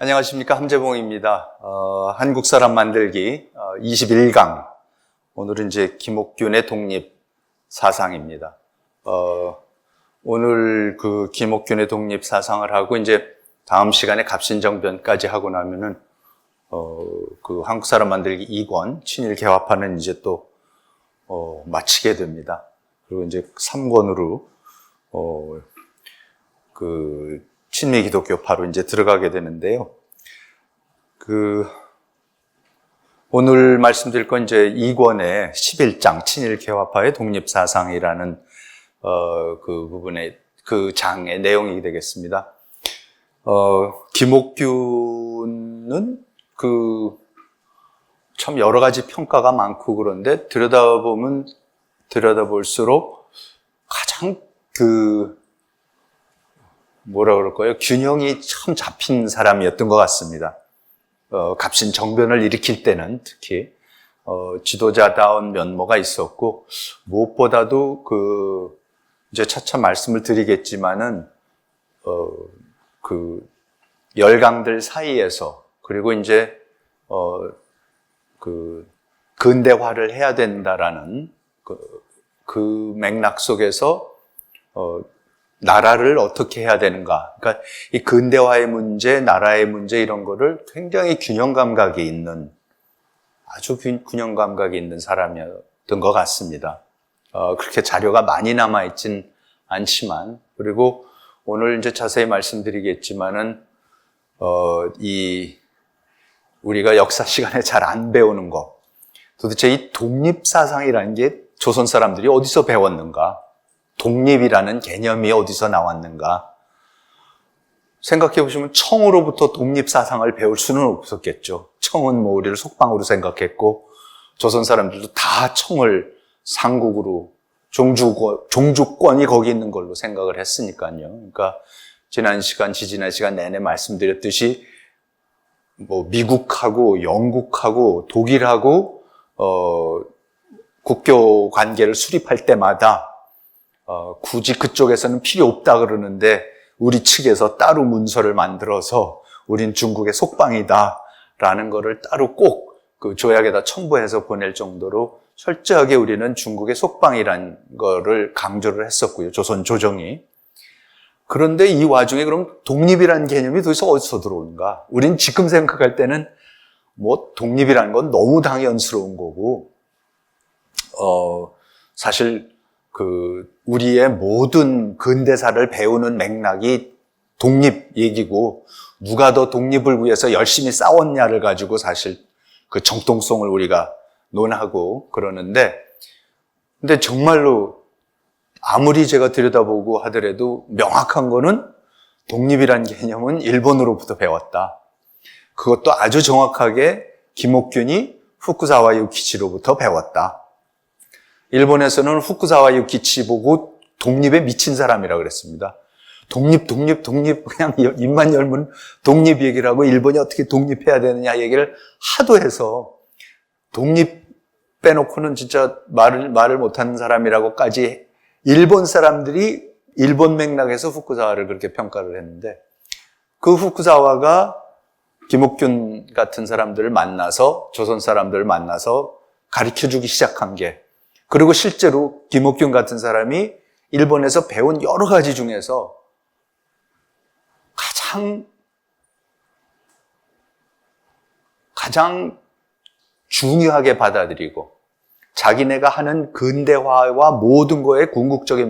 안녕하십니까, 함재봉입니다. 한국 사람 만들기 21강. 오늘은 이제 김옥균의 독립 사상입니다. 오늘 그 김옥균의 독립 사상을 하고 이제 다음 시간에 갑신정변까지 하고 나면은 그 한국 사람 만들기 2권 친일 개화파는 이제 또 마치게 됩니다. 그리고 이제 3권으로 그 친미 기독교파로 이제 들어가게 되는데요. 오늘 말씀드릴 건 이제 2권의 11장 친일 개화파의 독립 사상이라는 그 부분의 그 장의 내용이 되겠습니다. 김옥균은 참 여러 가지 평가가 많고 그런데 들여다볼수록 가장 뭐라 그럴까요? 균형이 참 잡힌 사람이었던 것 같습니다. 갑신정변을 일으킬 때는 특히 지도자다운 면모가 있었고, 무엇보다도 이제 차차 말씀을 드리겠지만은 열강들 사이에서, 그리고 이제 근대화를 해야 된다라는 그 맥락 속에서 나라를 어떻게 해야 되는가. 그러니까 이 근대화의 문제, 나라의 문제 이런 거를 굉장히 균형 감각이 있는, 아주 균형 감각이 있는 사람이었던 것 같습니다. 그렇게 자료가 많이 남아있진 않지만, 그리고 오늘 이제 자세히 말씀드리겠지만은, 우리가 역사 시간에 잘 안 배우는 거. 도대체 이 독립사상이라는 게 조선 사람들이 어디서 배웠는가? 독립이라는 개념이 어디서 나왔는가? 생각해 보시면 청으로부터 독립사상을 배울 수는 없었겠죠. 청은 뭐 우리를 속방으로 생각했고, 조선 사람들도 다 청을 상국으로, 종주권이 거기 있는 걸로 생각을 했으니까요. 그러니까 지지난 시간 내내 말씀드렸듯이 뭐 미국하고 영국하고 독일하고 국교 관계를 수립할 때마다 굳이 그쪽에서는 필요 없다 그러는데 우리 측에서 따로 문서를 만들어서 우린 중국의 속방이다라는 거를 따로 꼭 그 조약에다 첨부해서 보낼 정도로 철저하게 우리는 중국의 속방이라는 거를 강조를 했었고요. 조선 조정이. 그런데 이 와중에 그럼 독립이라는 개념이 도대체 어디서 들어오는가? 우린 지금 생각할 때는 뭐 독립이라는 건 너무 당연스러운 거고, 사실 우리의 모든 근대사를 배우는 맥락이 독립 얘기고, 누가 더 독립을 위해서 열심히 싸웠냐를 가지고 사실 그 정통성을 우리가 논하고 그러는데, 근데 정말로 아무리 제가 들여다보고 하더라도 명확한 거는 독립이라는 개념은 일본으로부터 배웠다. 그것도 아주 정확하게 김옥균이 후쿠사와 유키치로부터 배웠다. 일본에서는 후쿠사와 유키치 보고 독립에 미친 사람이라고 그랬습니다. 독립, 그냥 입만 열면 독립 얘기를 하고 일본이 어떻게 독립해야 되느냐 얘기를 하도 해서 독립 빼놓고는 진짜 말을 못하는 사람이라고까지 일본 사람들이 일본 맥락에서 후쿠사와를 그렇게 평가를 했는데, 그 후쿠사와가 김옥균 같은 사람들을 만나서, 조선 사람들을 만나서 가르쳐주기 시작한 게, 그리고 실제로 김옥균 같은 사람이 일본에서 배운 여러 가지 중에서 가장 중요하게 받아들이고 자기네가 하는 근대화와 모든 거의 궁극적인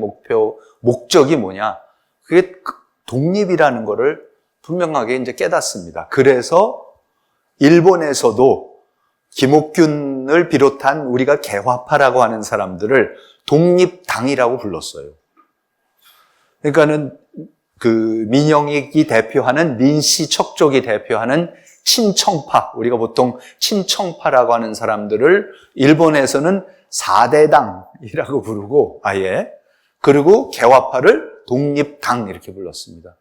목적이 뭐냐? 그게 독립이라는 거를 분명하게 이제 깨닫습니다. 그래서 일본에서도 김옥균을 비롯한 우리가 개화파라고 하는 사람들을 독립당이라고 불렀어요. 그러니까는 민영익이 대표하는 민씨 척족이 대표하는 친청파, 우리가 보통 친청파라고 하는 사람들을 일본에서는 4대당이라고 부르고 아예, 그리고 개화파를 독립당 이렇게 불렀습니다.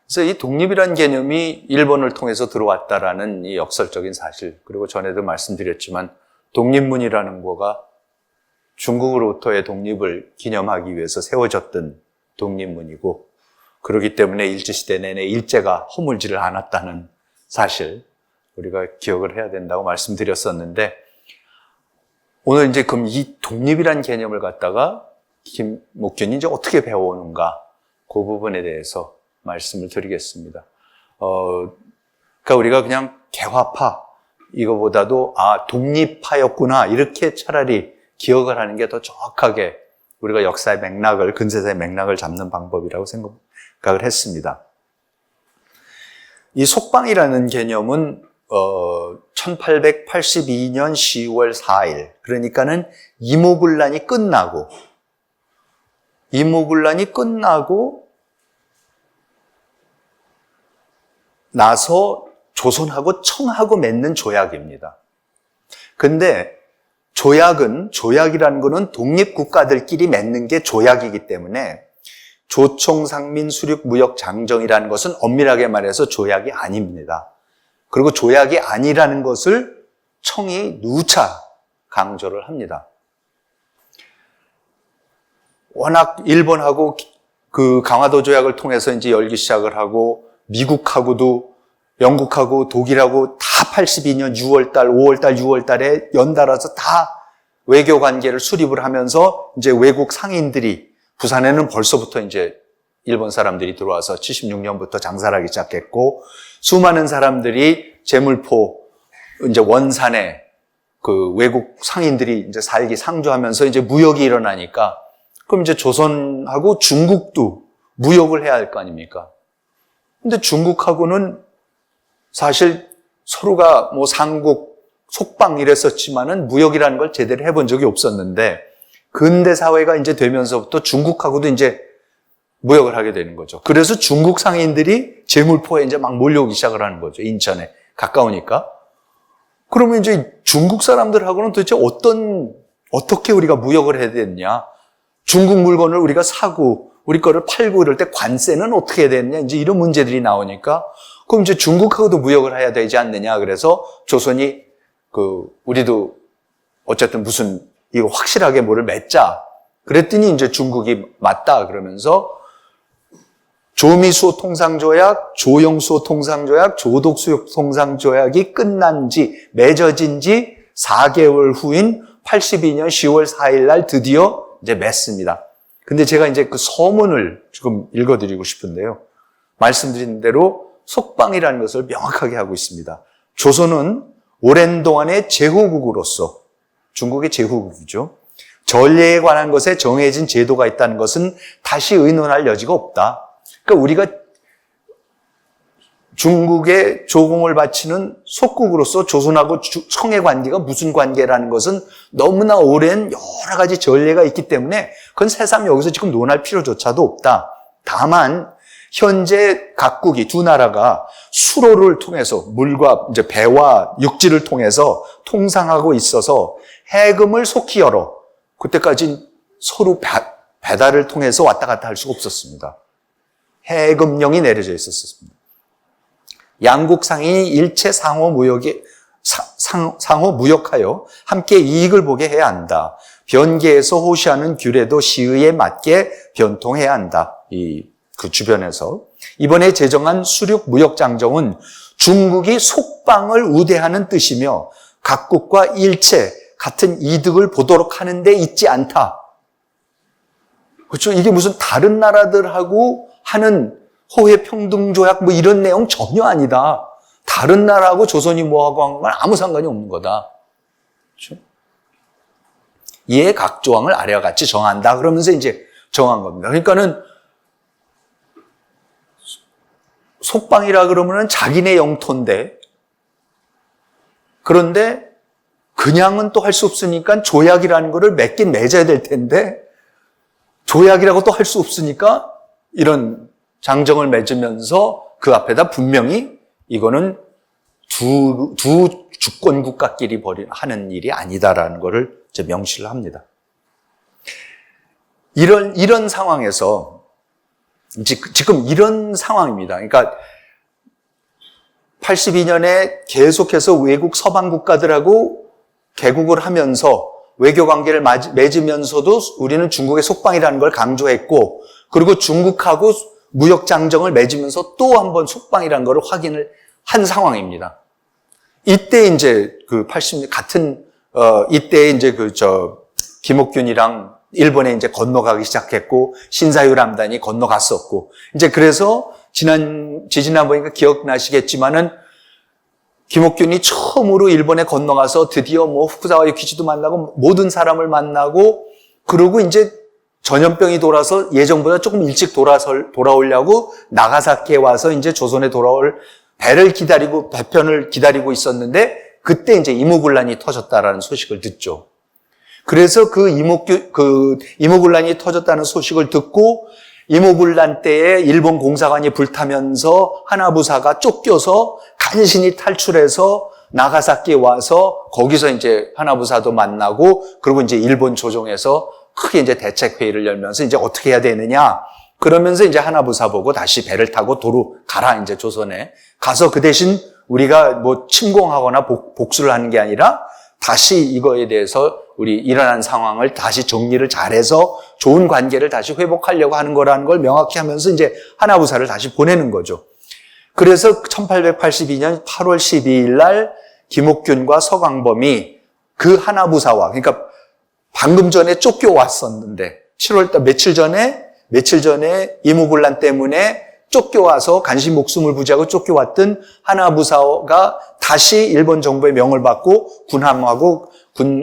그래서 이 독립이라는 개념이 일본을 통해서 들어왔다라는 이 역설적인 사실, 그리고 전에도 말씀드렸지만 독립문이라는 거가 중국으로부터의 독립을 기념하기 위해서 세워졌던 독립문이고, 그렇기 때문에 일제시대 내내 일제가 허물지를 않았다는 사실 우리가 기억을 해야 된다고 말씀드렸었는데, 오늘 이제 그럼 이 독립이란 개념을 갖다가 김 목견이 이제 어떻게 배워오는가, 그 부분에 대해서 말씀을 드리겠습니다. 그러니까 우리가 그냥 개화파, 이거보다도 독립파였구나, 이렇게 차라리 기억을 하는 게 더 정확하게 우리가 역사의 맥락을, 근세사의 맥락을 잡는 방법이라고 생각을 했습니다. 이 속방이라는 개념은 1882년 10월 4일, 그러니까는 이모군란이 끝나고 나서 조선하고 청하고 맺는 조약입니다. 근데 조약이라는 거는 독립국가들끼리 맺는 게 조약이기 때문에 조총상민수륙무역장정이라는 것은 엄밀하게 말해서 조약이 아닙니다. 그리고 조약이 아니라는 것을 청이 누차 강조를 합니다. 워낙 일본하고 그 강화도 조약을 통해서 이제 열기 시작을 하고, 미국하고도, 영국하고 독일하고 다 82년 6월달, 5월달, 6월달에 연달아서 다 외교 관계를 수립을 하면서 이제 외국 상인들이, 부산에는 벌써부터 이제 일본 사람들이 들어와서 76년부터 장사를 하기 시작했고, 수많은 사람들이 제물포, 이제 원산에 그 외국 상인들이 이제 살기 상주하면서 이제 무역이 일어나니까, 그럼 이제 조선하고 중국도 무역을 해야 할 거 아닙니까? 근데 중국하고는 사실 서로가 뭐 상국, 속방 이랬었지만은 무역이라는 걸 제대로 해본 적이 없었는데, 근대 사회가 이제 되면서부터 중국하고도 이제 무역을 하게 되는 거죠. 그래서 중국 상인들이 제물포에 이제 막 몰려오기 시작을 하는 거죠. 인천에 가까우니까. 그러면 이제 중국 사람들하고는 도대체 어떻게 우리가 무역을 해야 되느냐? 중국 물건을 우리가 사고 우리 거를 팔고 이럴 때 관세는 어떻게 해야 되느냐? 이제 이런 문제들이 나오니까, 그럼 이제 중국하고도 무역을 해야 되지 않느냐? 그래서 조선이 우리도 어쨌든 이거 확실하게 뭐를 맺자. 그랬더니 이제 중국이 맞다 그러면서 조미수호 통상조약, 조영수호 통상조약, 조독수호 통상조약이 맺어진 지 4개월 후인 82년 10월 4일 날 드디어 이제 맺습니다. 근데 제가 이제 그 서문을 지금 읽어드리고 싶은데요. 말씀드린 대로 속방이라는 것을 명확하게 하고 있습니다. 조선은 오랜 동안의 제후국으로서, 중국의 제후국이죠, 전례에 관한 것에 정해진 제도가 있다는 것은 다시 의논할 여지가 없다. 그러니까 우리가 중국에 조공을 바치는 속국으로서 조선하고 청의 관계가 무슨 관계라는 것은 너무나 오랜 여러 가지 전례가 있기 때문에 그건 새삼 여기서 지금 논할 필요조차도 없다. 다만 현재 각국이, 두 나라가 수로를 통해서 물과 이제 배와 육지를 통해서 통상하고 있어서 해금을 속히 열어, 그때까지 서로 배달을 통해서 왔다 갔다 할 수가 없었습니다. 해금령이 내려져 있었습니다. 양국 상인이 일체 상호 무역하여 함께 이익을 보게 해야 한다. 변계에서 호시하는 규례도 시의에 맞게 변통해야 한다. 그 주변에서 이번에 제정한 수륙 무역장정은 중국이 속방을 우대하는 뜻이며 각국과 일체 같은 이득을 보도록 하는 데 있지 않다. 그렇죠? 이게 무슨 다른 나라들하고 하는 호혜평등조약 뭐 이런 내용 전혀 아니다. 다른 나라하고 조선이 뭐하고 한 건 아무 상관이 없는 거다. 그렇죠? 이에 각 조항을 아래와 같이 정한다. 그러면서 이제 정한 겁니다. 그러니까는 속방이라 그러면은 자기네 영토인데, 그런데 그냥은 또 할 수 없으니까 조약이라는 거를 맺어야 될 텐데, 조약이라고 또 할 수 없으니까 이런 장정을 맺으면서 그 앞에다 분명히 이거는 두 주권 국가끼리 하는 일이 아니다라는 것을 이제 명시를 합니다. 이런 상황에서 지금 이런 상황입니다. 그러니까 82년에 계속해서 외국 서방 국가들하고 개국을 하면서 외교 관계를 맺으면서도 우리는 중국의 속방이라는 걸 강조했고, 그리고 중국하고 무역 장정을 맺으면서 또 한 번 속방이라는 것을 확인을 한 상황입니다. 이때 이제 그 80년 같은 이때 이제 김옥균이랑 일본에 이제 건너가기 시작했고 신사유람단이 건너갔었고 이제 그래서 지지난번인가 기억나시겠지만은 김옥균이 처음으로 일본에 건너가서 드디어 뭐 후쿠사와 유키치도 만나고 모든 사람을 만나고 그러고 이제 전염병이 돌아서 예정보다 조금 일찍 돌아오려고 나가사키에 와서 이제 조선에 돌아올 배편을 기다리고 있었는데 그때 이제 이모군란이 터졌다라는 소식을 듣죠. 그래서 그 이모군란이 터졌다는 소식을 듣고 이모군란 때에 일본 공사관이 불타면서 하나부사가 쫓겨서 간신히 탈출해서 나가사키에 와서 거기서 이제 하나부사도 만나고 그리고 이제 일본 조정에서 크게 이제 대책회의를 열면서 이제 어떻게 해야 되느냐 그러면서 이제 하나부사 보고 다시 배를 타고 도로 가라 이제 조선에 가서 그 대신 우리가 뭐 침공하거나 복수를 하는 게 아니라 다시 이거에 대해서 우리 일어난 상황을 다시 정리를 잘해서 좋은 관계를 다시 회복하려고 하는 거라는 걸 명확히 하면서 이제 하나부사를 다시 보내는 거죠. 그래서 1882년 8월 12일 날 김옥균과 서광범이 그 하나부사와 그러니까 방금 전에 쫓겨왔었는데 7월달 며칠 전에 이모군란 때문에 쫓겨와서 간신 목숨을 부지하고 쫓겨왔던 하나부사가 다시 일본 정부의 명을 받고 군함하고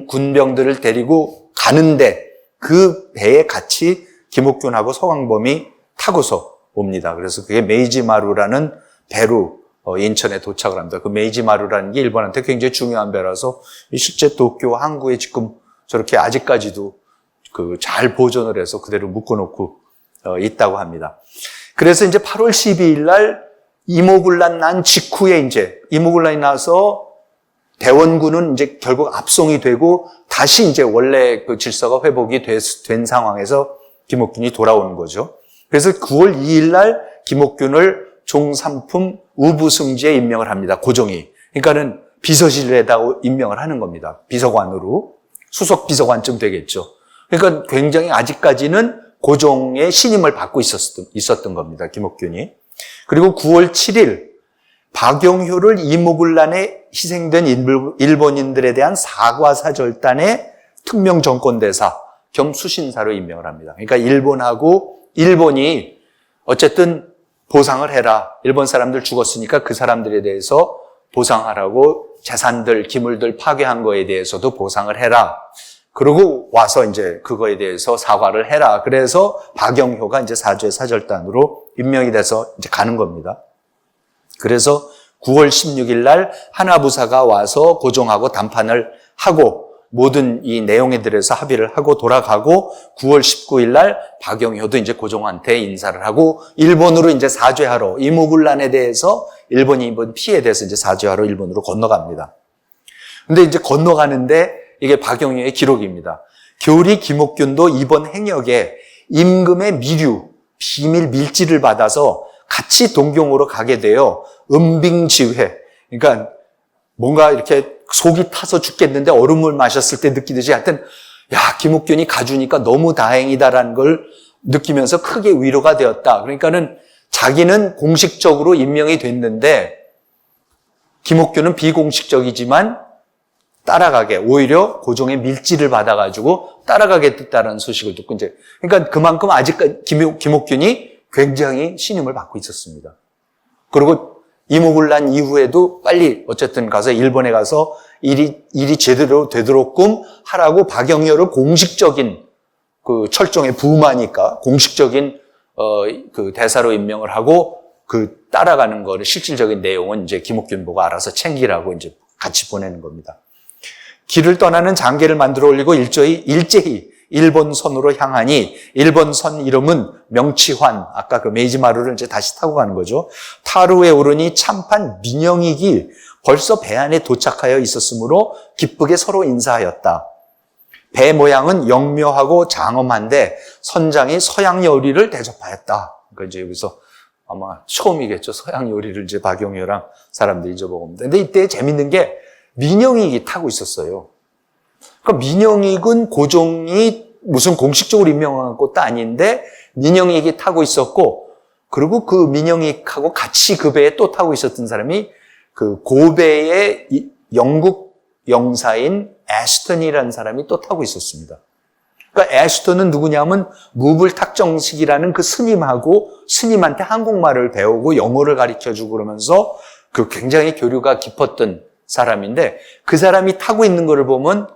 군병들을 데리고 가는데 그 배에 같이 김옥균하고 서광범이 타고서 옵니다. 그래서 그게 메이지마루라는 배로 인천에 도착을 합니다. 그 메이지마루라는 게 일본한테 굉장히 중요한 배라서 실제 도쿄, 항구에 지금 저렇게 아직까지도 잘 보존을 해서 그대로 묶어놓고 있다고 합니다. 그래서 이제 8월 12일 날 이모군란 난 직후에 이제 이모군란이 나서 대원군은 이제 결국 압송이 되고 다시 이제 원래 그 질서가 회복이 된 상황에서 김옥균이 돌아오는 거죠. 그래서 9월 2일 날 김옥균을 종삼품 우부승지에 임명을 합니다. 고종이. 그러니까는 비서실에다 임명을 하는 겁니다. 비서관으로. 수석 비서관쯤 되겠죠. 그러니까 굉장히 아직까지는 고종의 신임을 받고 있었던 겁니다. 김옥균이. 그리고 9월 7일 박영효를 이모군란에 희생된 일본인들에 대한 사과사절단의 특명정권대사 겸 수신사로 임명을 합니다. 그러니까 일본이 어쨌든 보상을 해라. 일본 사람들 죽었으니까 그 사람들에 대해서 보상하라고 재산들, 기물들 파괴한 거에 대해서도 보상을 해라. 그러고 와서 이제 그거에 대해서 사과를 해라. 그래서 박영효가 이제 사죄 사절단으로 임명이 돼서 이제 가는 겁니다. 그래서 9월 16일 날 하나부사가 와서 고종하고 담판을 하고 모든 이 내용에 대해서 합의를 하고 돌아가고 9월 19일 날 박영효도 이제 고종한테 인사를 하고 일본으로 이제 사죄하러 이모군란에 대해서 일본이 입은 피해에 대해서 이제 사죄하러 일본으로 건너갑니다. 근데 이제 건너가는데 이게 박영효의 기록입니다. 교리 김옥균도 이번 행역에 임금의 비밀 밀지를 받아서 같이 동경으로 가게 되어 은빙지회, 그러니까 뭔가 이렇게 속이 타서 죽겠는데 얼음물 마셨을 때 느끼듯이 하여튼 김옥균이 가주니까 너무 다행이다라는 걸 느끼면서 크게 위로가 되었다. 그러니까는 자기는 공식적으로 임명이 됐는데 김옥균은 비공식적이지만 따라가게 오히려 고종의 밀지를 받아가지고 따라가게 됐다는 소식을 듣고 이제 그러니까 그만큼 아직까지 김옥균이 굉장히 신임을 받고 있었습니다. 그리고 이모군란 이후에도 빨리 어쨌든 가서 일본에 가서 일이 제대로 되도록끔 하라고 박영효를 공식적인 그 철종에 부마니까 공식적인 그 대사로 임명을 하고 그 따라가는 거를 실질적인 내용은 이제 김옥균 보고 알아서 챙기라고 이제 같이 보내는 겁니다. 길을 떠나는 장계를 만들어 올리고 일제히 일본선으로 향하니 일본선 이름은 명치환, 아까 그 메이지마루를 이제 다시 타고 가는 거죠. 타루에 오르니 참판 민영익이 벌써 배 안에 도착하여 있었으므로 기쁘게 서로 인사하였다. 배 모양은 영묘하고 장엄한데 선장이 서양 요리를 대접하였다. 그러니까 이제 여기서 아마 처음이겠죠. 서양 요리를 이제 박영효랑 사람들이 이제 먹습니다. 근데 이때 재밌는 게 민영익이 타고 있었어요. 그러니까 민영익은 고종이 무슨 공식적으로 임명한 것도 아닌데 민영익이 타고 있었고 그리고 그 민영익하고 같이 그 배에 또 타고 있었던 사람이 그 고배의 영국 영사인 애스턴이라는 사람이 또 타고 있었습니다. 그러니까 애스턴은 누구냐면 무불탁정식이라는 그 스님한테 한국말을 배우고 영어를 가르쳐주고 그러면서 그 굉장히 교류가 깊었던 사람인데, 그 사람이 타고 있는 거를 보면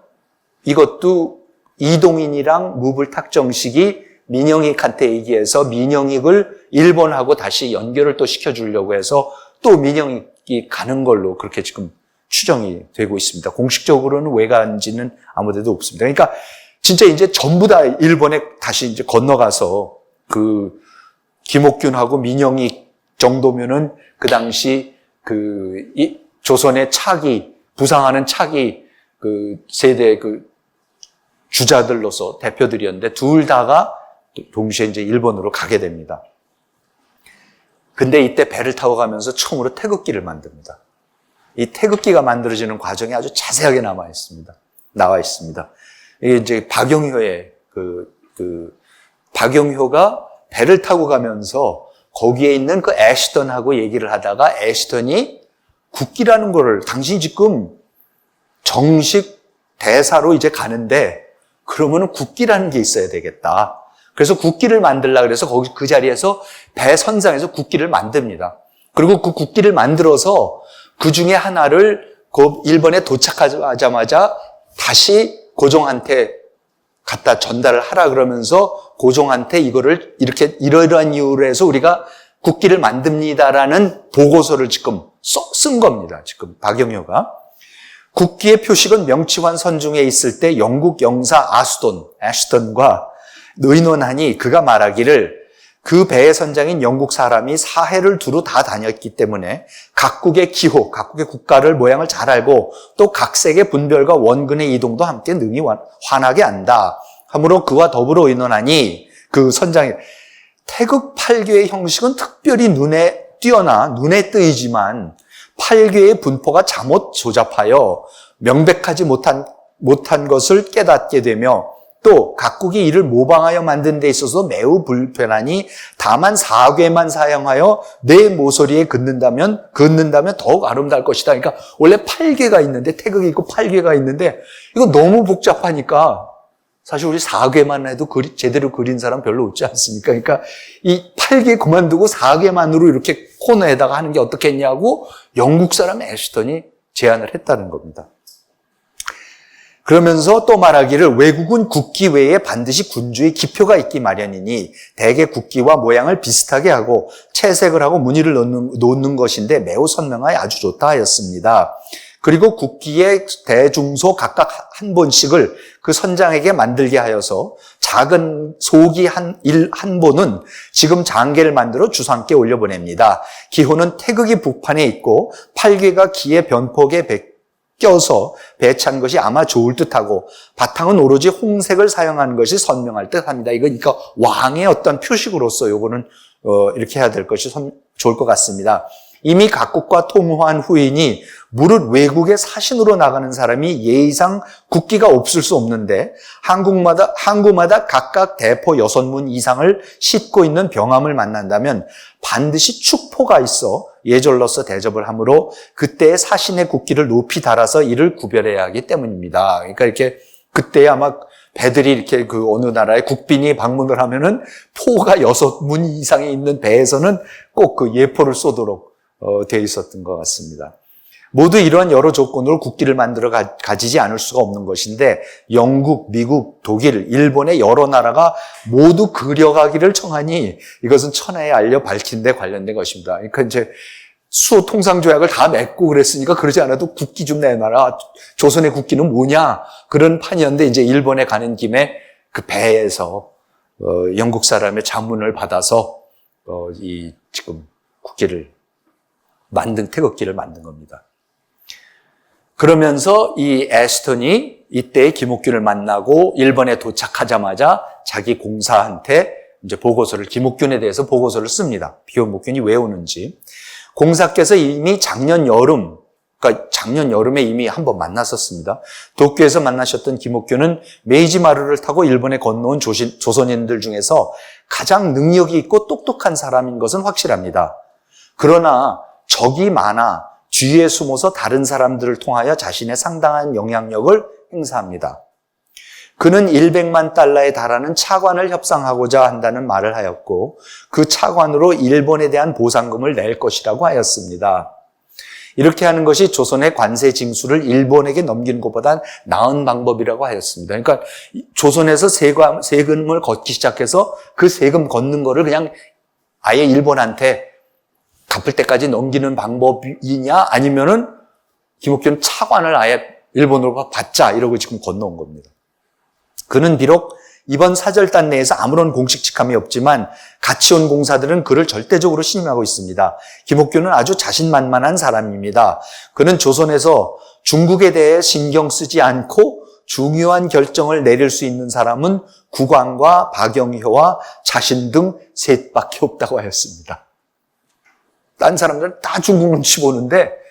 이것도 이동인이랑 무불탁정식이 민영익한테 얘기해서 민영익을 일본하고 다시 연결을 또 시켜주려고 해서 또 민영익이 가는 걸로 그렇게 지금 추정이 되고 있습니다. 공식적으로는 왜 간지는 아무데도 없습니다. 그러니까 진짜 이제 전부 다 일본에 다시 이제 건너가서 그 김옥균하고 민영익 정도면은 그 당시 이 조선의 차기, 부상하는 차기 그 세대 그 주자들로서 대표들이었는데 둘 다가 동시에 이제 일본으로 가게 됩니다. 근데 이때 배를 타고 가면서 처음으로 태극기를 만듭니다. 이 태극기가 만들어지는 과정이 아주 자세하게 나와 있습니다. 이게 이제 박영효의 박영효가 배를 타고 가면서 거기에 있는 그 애시턴하고 얘기를 하다가 애시턴이 국기라는 거를 당신이 지금 정식 대사로 이제 가는데 그러면은 국기라는 게 있어야 되겠다. 그래서 국기를 만들려고 그래서 거기 그 자리에서 배 선상에서 국기를 만듭니다. 그리고 그 국기를 만들어서 그 중에 하나를 그 일본에 도착하자마자 다시 고종한테 갖다 전달을 하라 그러면서 고종한테 이거를 이러이러한 이유로 해서 우리가 국기를 만듭니다라는 보고서를 지금 쓴 겁니다. 지금 박영효가. 국기의 표식은 명치환 선중에 있을 때 영국 영사 애슈턴과 의논하니 그가 말하기를 그 배의 선장인 영국 사람이 사해를 두루 다 다녔기 때문에 각국의 기호, 각국의 국가를 모양을 잘 알고 또 각색의 분별과 원근의 이동도 함께 능히 환하게 안다. 하므로 그와 더불어 의논하니 그 선장이 태극 8개의 형식은 특별히 눈에 띄어나 눈에 뜨이지만 8개의 분포가 잘못 조잡하여 명백하지 못한 것을 깨닫게 되며 또 각국이 이를 모방하여 만든 데 있어서 매우 불편하니 다만 4궤만 사용하여 내 모서리에 긋는다면 더욱 아름다울 것이다. 그러니까 원래 8궤가 있는데 태극이 있고 8궤가 있는데 이거 너무 복잡하니까 사실 우리 4궤만 해도 제대로 그린 사람 별로 없지 않습니까? 그러니까 이 8궤 그만두고 4궤만으로 이렇게 코너에다가 하는 게 어떻겠냐고 영국 사람 애슈턴이 제안을 했다는 겁니다. 그러면서 또 말하기를 외국은 국기 외에 반드시 군주의 기표가 있기 마련이니 대개 국기와 모양을 비슷하게 하고 채색을 하고 무늬를 놓는 것인데 매우 선명하여 아주 좋다 하였습니다. 그리고 국기의 대중소 각각 한 본씩을 그 선장에게 만들게 하여서 작은 소기 한 본은 지금 장계를 만들어 주상께 올려보냅니다. 기호는 태극이 북판에 있고 8궤가 기의 변폭에 껴서 배치한 것이 아마 좋을 듯하고 바탕은 오로지 홍색을 사용한 것이 선명할 듯합니다. 그러니까 왕의 어떤 표식으로서 요거는 이렇게 해야 될 것이 좋을 것 같습니다. 이미 각국과 통화한 후이니 무릇 외국의 사신으로 나가는 사람이 예의상 국기가 없을 수 없는데 항구마다 각각 대포 6문 이상을 싣고 있는 병함을 만난다면 반드시 축포가 있어 예절로서 대접을 하므로 그때의 사신의 국기를 높이 달아서 이를 구별해야 하기 때문입니다. 그러니까 이렇게 그때 아마 배들이 이렇게 그 어느 나라의 국빈이 방문을 하면은 포가 6문 이상이 있는 배에서는 꼭 그 예포를 쏘도록 되어 있었던 것 같습니다. 모두 이러한 여러 조건으로 국기를 만들어 가지지 않을 수가 없는 것인데 영국, 미국, 독일, 일본의 여러 나라가 모두 그려가기를 청하니 이것은 천하에 알려 밝힌 데 관련된 것입니다. 그러니까 이제 수호 통상조약을 다 맺고 그랬으니까 그러지 않아도 국기 좀 내놔라. 조선의 국기는 뭐냐? 그런 판이었는데 이제 일본에 가는 김에 그 배에서 영국 사람의 자문을 받아서 이 지금 태극기를 만든 겁니다. 그러면서 이 애스턴이 이때 김옥균을 만나고 일본에 도착하자마자 자기 공사한테 이제 김옥균에 대해서 보고서를 씁니다. 김옥균이 왜 오는지. 공사께서 이미 작년 여름 그러니까 작년 여름에 이미 한번 만났었습니다. 도쿄에서 만나셨던 김옥규는 메이지 마루를 타고 일본에 건너온 조선인들 중에서 가장 능력이 있고 똑똑한 사람인 것은 확실합니다. 그러나 적이 많아 주위에 숨어서 다른 사람들을 통하여 자신의 상당한 영향력을 행사합니다. 그는 100만 달러에 달하는 차관을 협상하고자 한다는 말을 하였고 그 차관으로 일본에 대한 보상금을 낼 것이라고 하였습니다. 이렇게 하는 것이 조선의 관세 징수를 일본에게 넘기는 것보다 나은 방법이라고 하였습니다. 그러니까 조선에서 세금을 걷기 시작해서 그 세금 걷는 거를 그냥 아예 일본한테 갚을 때까지 넘기는 방법이냐 아니면은 김옥규는 차관을 아예 일본으로 받자 이러고 지금 건너온 겁니다. 그는 비록 이번 사절단 내에서 아무런 공식 직함이 없지만 같이 온 공사들은 그를 절대적으로 신임하고 있습니다. 김옥규는 아주 자신만만한 사람입니다. 그는 조선에서 중국에 대해 신경 쓰지 않고 중요한 결정을 내릴 수 있는 사람은 국왕과 박영효와 자신 등 셋밖에 없다고 하였습니다. 딴 사람들은 다 중국 눈치 보는데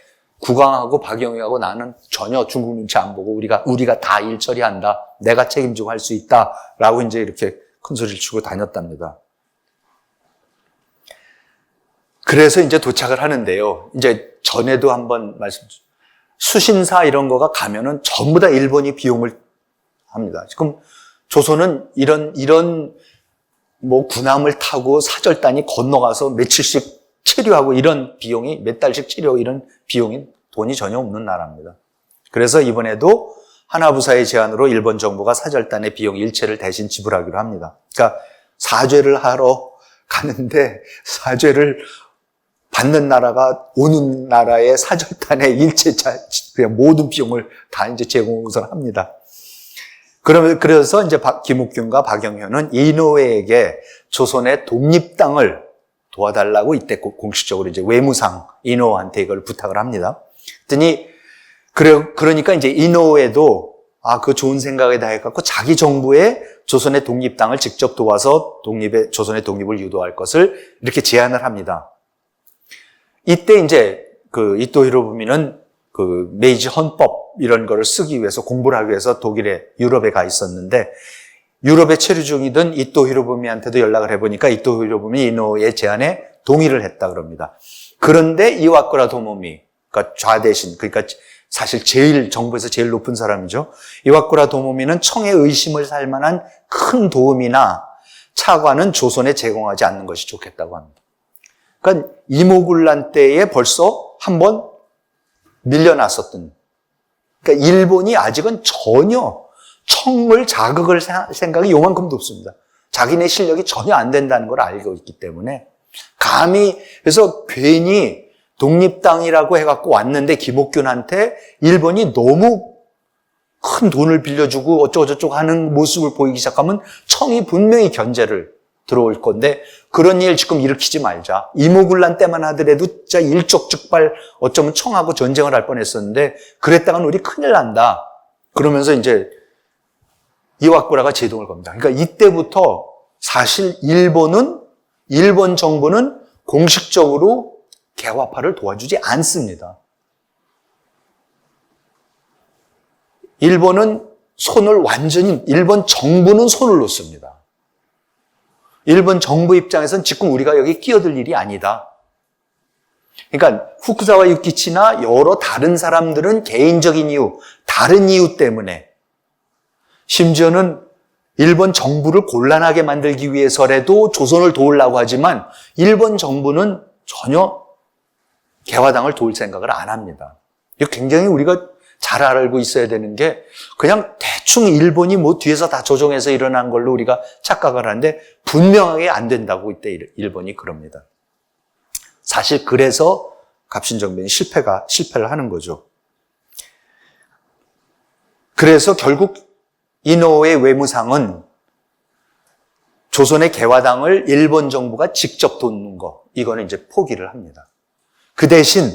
국왕하고 박영효하고 나는 전혀 중국 눈치 안 보고 우리가 다 일 처리한다. 내가 책임지고 할 수 있다라고 이제 이렇게 큰 소리를 치고 다녔답니다. 그래서 이제 도착을 하는데요. 이제 전에도 한번 말씀드렸죠. 수신사 이런 거가 가면은 전부 다 일본이 비용을 합니다. 지금 조선은 이런 뭐 군함을 타고 사절단이 건너가서 며칠씩 치료하고 이런 비용이 몇 달씩 치료하고 이런 비용이 돈이 전혀 없는 나라입니다. 그래서 이번에도 하나부사의 제안으로 일본 정부가 사절단의 비용 일체를 대신 지불하기로 합니다. 그러니까 사죄를 하러 가는데 사죄를 받는 나라가 오는 나라의 사절단의 일체 그냥 모든 비용을 다 이제 제공을 합니다. 그래서 이제 김옥균과 박영효는 이노우에게 조선의 독립당을 도와달라고 이때 공식적으로 이제 외무상 이노우한테 이걸 부탁을 합니다. 그랬더니 그러니까 이제 이노우에도 그 좋은 생각이다 해갖고 자기 정부에 조선의 독립당을 직접 도와서 조선의 독립을 유도할 것을 이렇게 제안을 합니다. 이때 이제 이토 히로부미는 메이지 헌법 이런 거를 쓰기 위해서 공부를 하기 위해서 유럽에 가 있었는데 유럽에 체류 중이던 이토 히로부미한테도 연락을 해보니까 이토 히로부미 이노우의 제안에 동의를 했다 그럽니다. 그런데 이와쿠라 도모미, 그러니까 좌대신, 그러니까 사실 정부에서 제일 높은 사람이죠. 이와쿠라 도모미는 청의 의심을 살 만한 큰 도움이나 차관은 조선에 제공하지 않는 것이 좋겠다고 합니다. 그러니까 이모군란 때에 벌써 한번 밀려났었던, 그러니까 일본이 아직은 전혀 청을 자극을 생각이 요만큼도 없습니다. 자기네 실력이 전혀 안 된다는 걸 알고 있기 때문에 그래서 괜히 독립당이라고 해갖고 왔는데 김옥균한테 일본이 너무 큰 돈을 빌려주고 어쩌고저쩌고 하는 모습을 보이기 시작하면 청이 분명히 견제를 들어올 건데 그런 일 지금 일으키지 말자. 이모군란 때만 하더라도 진짜 일촉즉발 어쩌면 청하고 전쟁을 할 뻔했었는데 그랬다가는 우리 큰일 난다. 그러면서 이제 이와쿠라가 제동을 겁니다. 그러니까 이때부터 사실 일본 정부는 공식적으로 개화파를 도와주지 않습니다. 일본 정부는 손을 놓습니다. 일본 정부 입장에서는 지금 우리가 여기 끼어들 일이 아니다. 그러니까 후쿠사와 유키치나 여러 다른 사람들은 개인적인 이유, 다른 이유 때문에 심지어는 일본 정부를 곤란하게 만들기 위해서라도 조선을 도우려고 하지만 일본 정부는 전혀 개화당을 도울 생각을 안 합니다. 이거 굉장히 우리가 잘 알고 있어야 되는 게 그냥 대충 일본이 뭐 뒤에서 다 조종해서 일어난 걸로 우리가 착각을 하는데 분명하게 안 된다고 이때 일본이 그럽니다. 사실 그래서 갑신정변이 실패를 하는 거죠. 그래서 결국 이노우의 외무상은 조선의 개화당을 일본 정부가 직접 돕는 거, 이거는 이제 포기를 합니다. 그 대신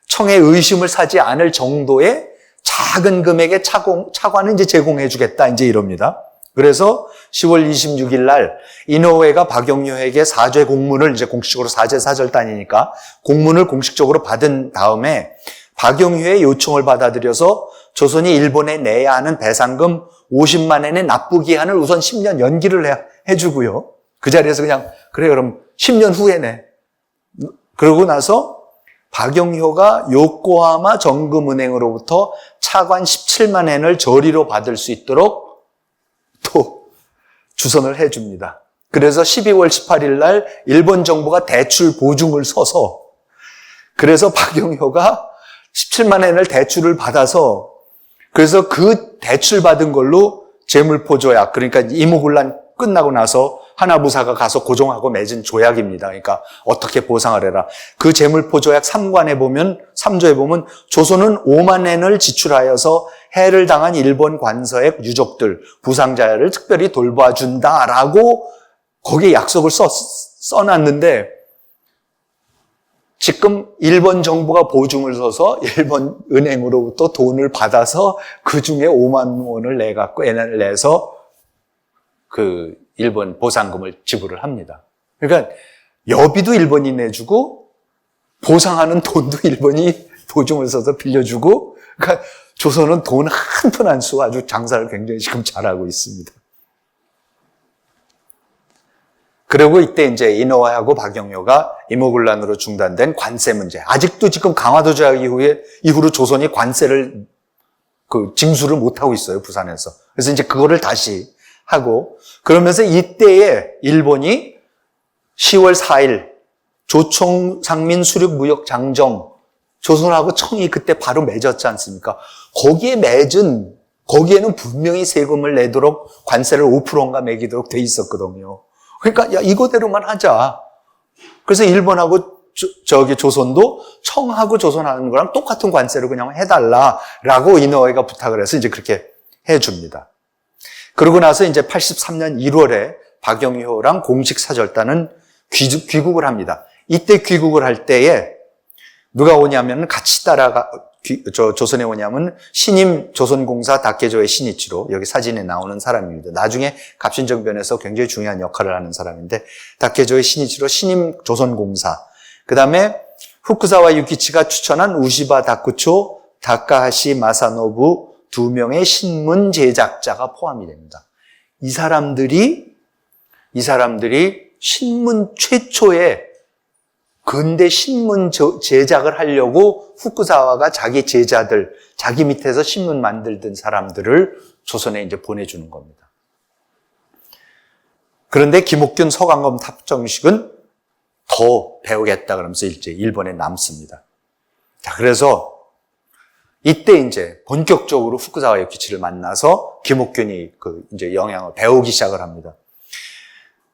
청의 의심을 사지 않을 정도의 작은 금액의 차관은 이제 제공해 주겠다, 이제 이럽니다. 그래서 10월 26일 날 이노우에가 박영효에게 사죄 공문을 이제 공식적으로 사절단이니까 공문을 공식적으로 받은 다음에 박영효의 요청을 받아들여서 조선이 일본에 내야 하는 배상금 50만 엔의 납부 기한을 우선 10년 연기를 해주고요. 그 자리에서 그냥 그래 그럼 10년 후에 내. 그러고 나서 박영효가 요코하마 정금은행으로부터 차관 17만 엔을 저리로 받을 수 있도록 또 주선을 해줍니다. 그래서 12월 18일 날 일본 정부가 대출 보증을 서서 그래서 박영효가 17만 엔을 대출을 받아서 그래서 그 대출 받은 걸로 재물포조약, 그러니까 이모군란 끝나고 나서 하나부사가 가서 고종하고 맺은 조약입니다. 그러니까 어떻게 보상을 해라. 그 재물포조약 3관에 보면 3조에 보면 조선은 5만 엔을 지출하여서 해를 당한 일본 관서의 유족들, 부상자를 특별히 돌봐준다라고 거기에 약속을 써놨는데 지금 일본 정부가 보증을 서서 일본 은행으로부터 돈을 받아서 그 중에 5만 원을 내갖고 엔을 내서 그 일본 보상금을 지불을 합니다. 그러니까 여비도 일본이 내주고 보상하는 돈도 일본이 보증을 서서 빌려주고 그러니까 조선은 돈 한 푼 안 쓰고 아주 장사를 굉장히 지금 잘하고 있습니다. 그리고 이때 이제 이노하고 박영효가 이모군란으로 중단된 관세 문제. 아직도 지금 강화도 조약 이후로 조선이 관세를 징수를 못하고 있어요, 부산에서. 그래서 이제 그거를 다시 하고, 그러면서 이때에 일본이 10월 4일 조총 상민 수륙 무역 장정, 조선하고 청이 그때 바로 맺었지 않습니까? 거기에는 분명히 세금을 내도록 관세를 5%인가 매기도록 돼 있었거든요. 그러니까 야 이거대로만 하자. 그래서 일본하고 조선도 청하고 조선하는 거랑 똑같은 관세를 그냥 해달라라고 이노우에가 부탁을 해서 이제 그렇게 해줍니다. 그러고 나서 이제 83년 1월에 박영효랑 공식 사절단은 귀국을 합니다. 이때 귀국을 할 때에 누가 오냐면 같이 조선에 오냐면 신임 조선공사 다케조의 신이치로, 여기 사진에 나오는 사람입니다. 나중에 갑신정변에서 굉장히 중요한 역할을 하는 사람인데, 다케조의 신이치로 신임 조선공사, 그 다음에 후쿠사와 유키치가 추천한 우시바 다쿠초, 다카하시 마사노부 2명의 신문 제작자가 포함이 됩니다. 이 사람들이 신문 최초의 근대 신문 제작을 하려고 후쿠사와가 자기 제자들, 자기 밑에서 신문 만들던 사람들을 조선에 이제 보내주는 겁니다. 그런데 김옥균, 서강검 탑정식은 더 배우겠다 그러면서 이제 일본에 남습니다. 자, 그래서 이때 이제 본격적으로 후쿠사와 유키치를 만나서 김옥균이 이제 영향을 배우기 시작을 합니다.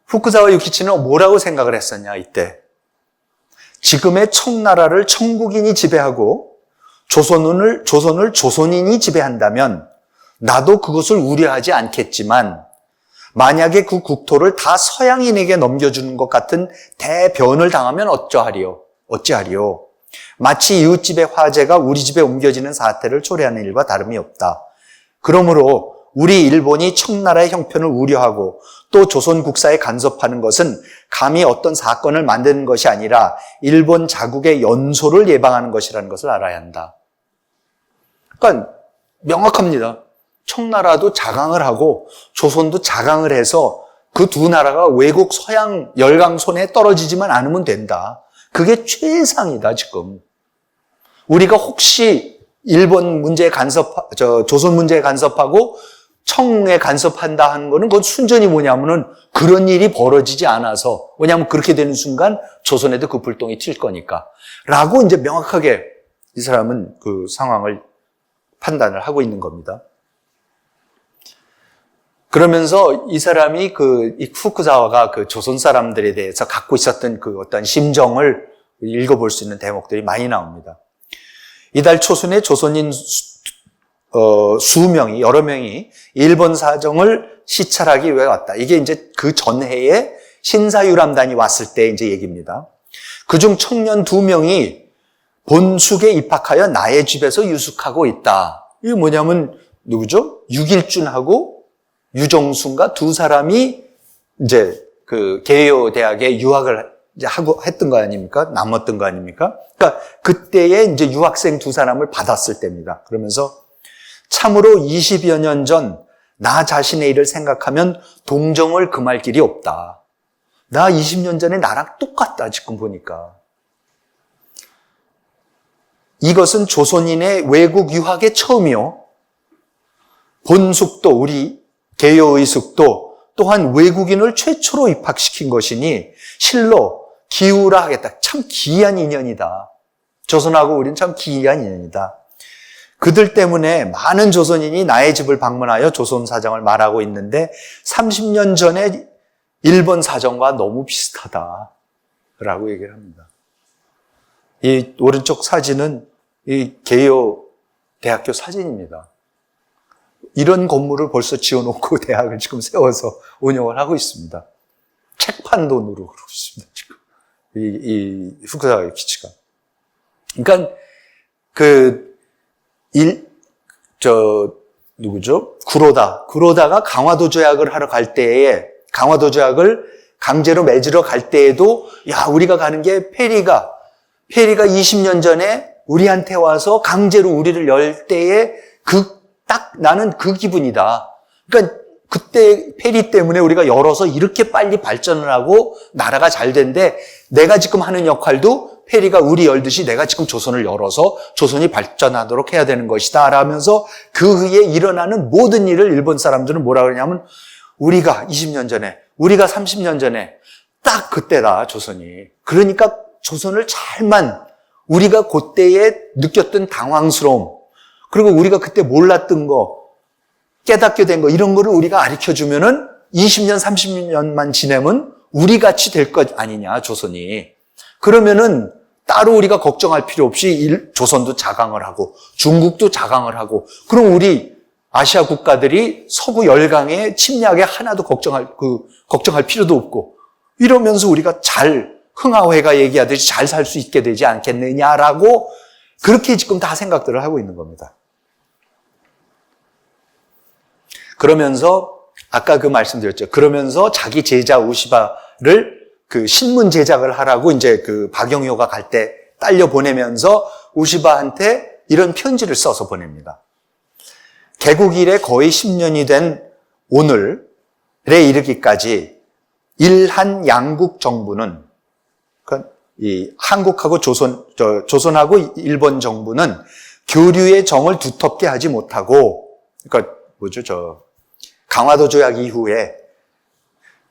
후쿠사와 유키치는 뭐라고 생각을 했었냐, 이때. 지금의 청나라를 청국인이 지배하고 조선을 조선인이 지배한다면 나도 그것을 우려하지 않겠지만 만약에 그 국토를 다 서양인에게 넘겨주는 것 같은 대변을 당하면 어찌하리요? 마치 이웃집의 화재가 우리 집에 옮겨지는 사태를 초래하는 일과 다름이 없다. 그러므로 우리 일본이 청나라의 형편을 우려하고 또 조선 국사에 간섭하는 것은 감히 어떤 사건을 만드는 것이 아니라 일본 자국의 연소를 예방하는 것이라는 것을 알아야 한다. 그러니까 명확합니다. 청나라도 자강을 하고 조선도 자강을 해서 그 두 나라가 외국 서양 열강 손에 떨어지지만 않으면 된다. 그게 최상이다, 지금. 우리가 혹시 일본 문제에 조선 문제에 간섭하고 청에 간섭한다 하는 거는 그건 순전히 뭐냐면은 그런 일이 벌어지지 않아서, 왜냐하면 그렇게 되는 순간 조선에도 그 불똥이 튈 거니까. 라고 이제 명확하게 이 사람은 그 상황을 판단을 하고 있는 겁니다. 그러면서 이 사람이 이 후쿠사와가 그 조선 사람들에 대해서 갖고 있었던 그 어떤 심정을 읽어볼 수 있는 대목들이 많이 나옵니다. 이달 초순에 조선인 여러 명이 일본 사정을 시찰하기 위해 왔다. 이게 이제 그 전해에 신사유람단이 왔을 때 이제 얘기입니다. 그중 청년 2명이 본숙에 입학하여 나의 집에서 유숙하고 있다. 이게 뭐냐면 누구죠? 유길준하고 유정순과 두 사람이 이제 그 개요 대학에 유학을 이제 하고 했던 거 아닙니까? 남았던 거 아닙니까? 그러니까 그때에 이제 유학생 두 사람을 받았을 때입니다. 그러면서 참으로 20여 년 전 나 자신의 일을 생각하면 동정을 금할 길이 없다. 나 20년 전에 나랑 똑같다, 지금 보니까. 이것은 조선인의 외국 유학의 처음이요. 본숙도 우리 개요의숙도 또한 외국인을 최초로 입학시킨 것이니 실로 기우라 하겠다. 참 기이한 인연이다. 조선하고 우리는 참 기이한 인연이다. 그들 때문에 많은 조선인이 나의 집을 방문하여 조선 사정을 말하고 있는데 30년 전에 일본 사정과 너무 비슷하다라고 얘기를 합니다. 이 오른쪽 사진은 이 개요 대학교 사진입니다. 이런 건물을 벌써 지어놓고 대학을 지금 세워서 운영을 하고 있습니다. 책판 돈으로 그러고 있습니다, 지금. 이 후쿠사와 기치가. 그러니까, 누구죠? 구로다가 강화도 조약을 하러 갈 때에, 강화도 조약을 강제로 맺으러 갈 때에도, 야, 우리가 가는 게 페리가 20년 전에 우리한테 와서 강제로 우리를 열 때에 딱 나는 그 기분이다. 그러니까 그때 페리 때문에 우리가 열어서 이렇게 빨리 발전을 하고 나라가 잘 된데 내가 지금 하는 역할도 페리가 우리 열듯이 내가 지금 조선을 열어서 조선이 발전하도록 해야 되는 것이다 라면서 그 후에 일어나는 모든 일을 일본 사람들은 뭐라 그러냐면 우리가 20년 전에 우리가 30년 전에 딱 그때다 조선이. 그러니까 조선을 잘만 우리가 그때에 느꼈던 당황스러움 그리고 우리가 그때 몰랐던 거 깨닫게 된 거 이런 거를 우리가 가르쳐주면은 20년 30년만 지내면 우리같이 될 것 아니냐 조선이. 그러면은 따로 우리가 걱정할 필요 없이 조선도 자강을 하고 중국도 자강을 하고 그럼 우리 아시아 국가들이 서구 열강의 침략에 하나도 걱정할 필요도 없고 이러면서 우리가 잘 흥하회가 얘기하듯이 잘 살 수 있게 되지 않겠느냐라고 그렇게 지금 다 생각들을 하고 있는 겁니다. 그러면서 아까 그 말씀드렸죠. 그러면서 자기 제자 우시바를 그 신문 제작을 하라고 이제 그 박영효가 갈 때 딸려 보내면서 우시바한테 이런 편지를 써서 보냅니다. 개국 이래 거의 10년이 된 오늘에 이르기까지 일한 양국 정부는 그러니까 이 한국하고 조선하고 일본 정부는 교류의 정을 두텁게 하지 못하고 그러니까 강화도 조약 이후에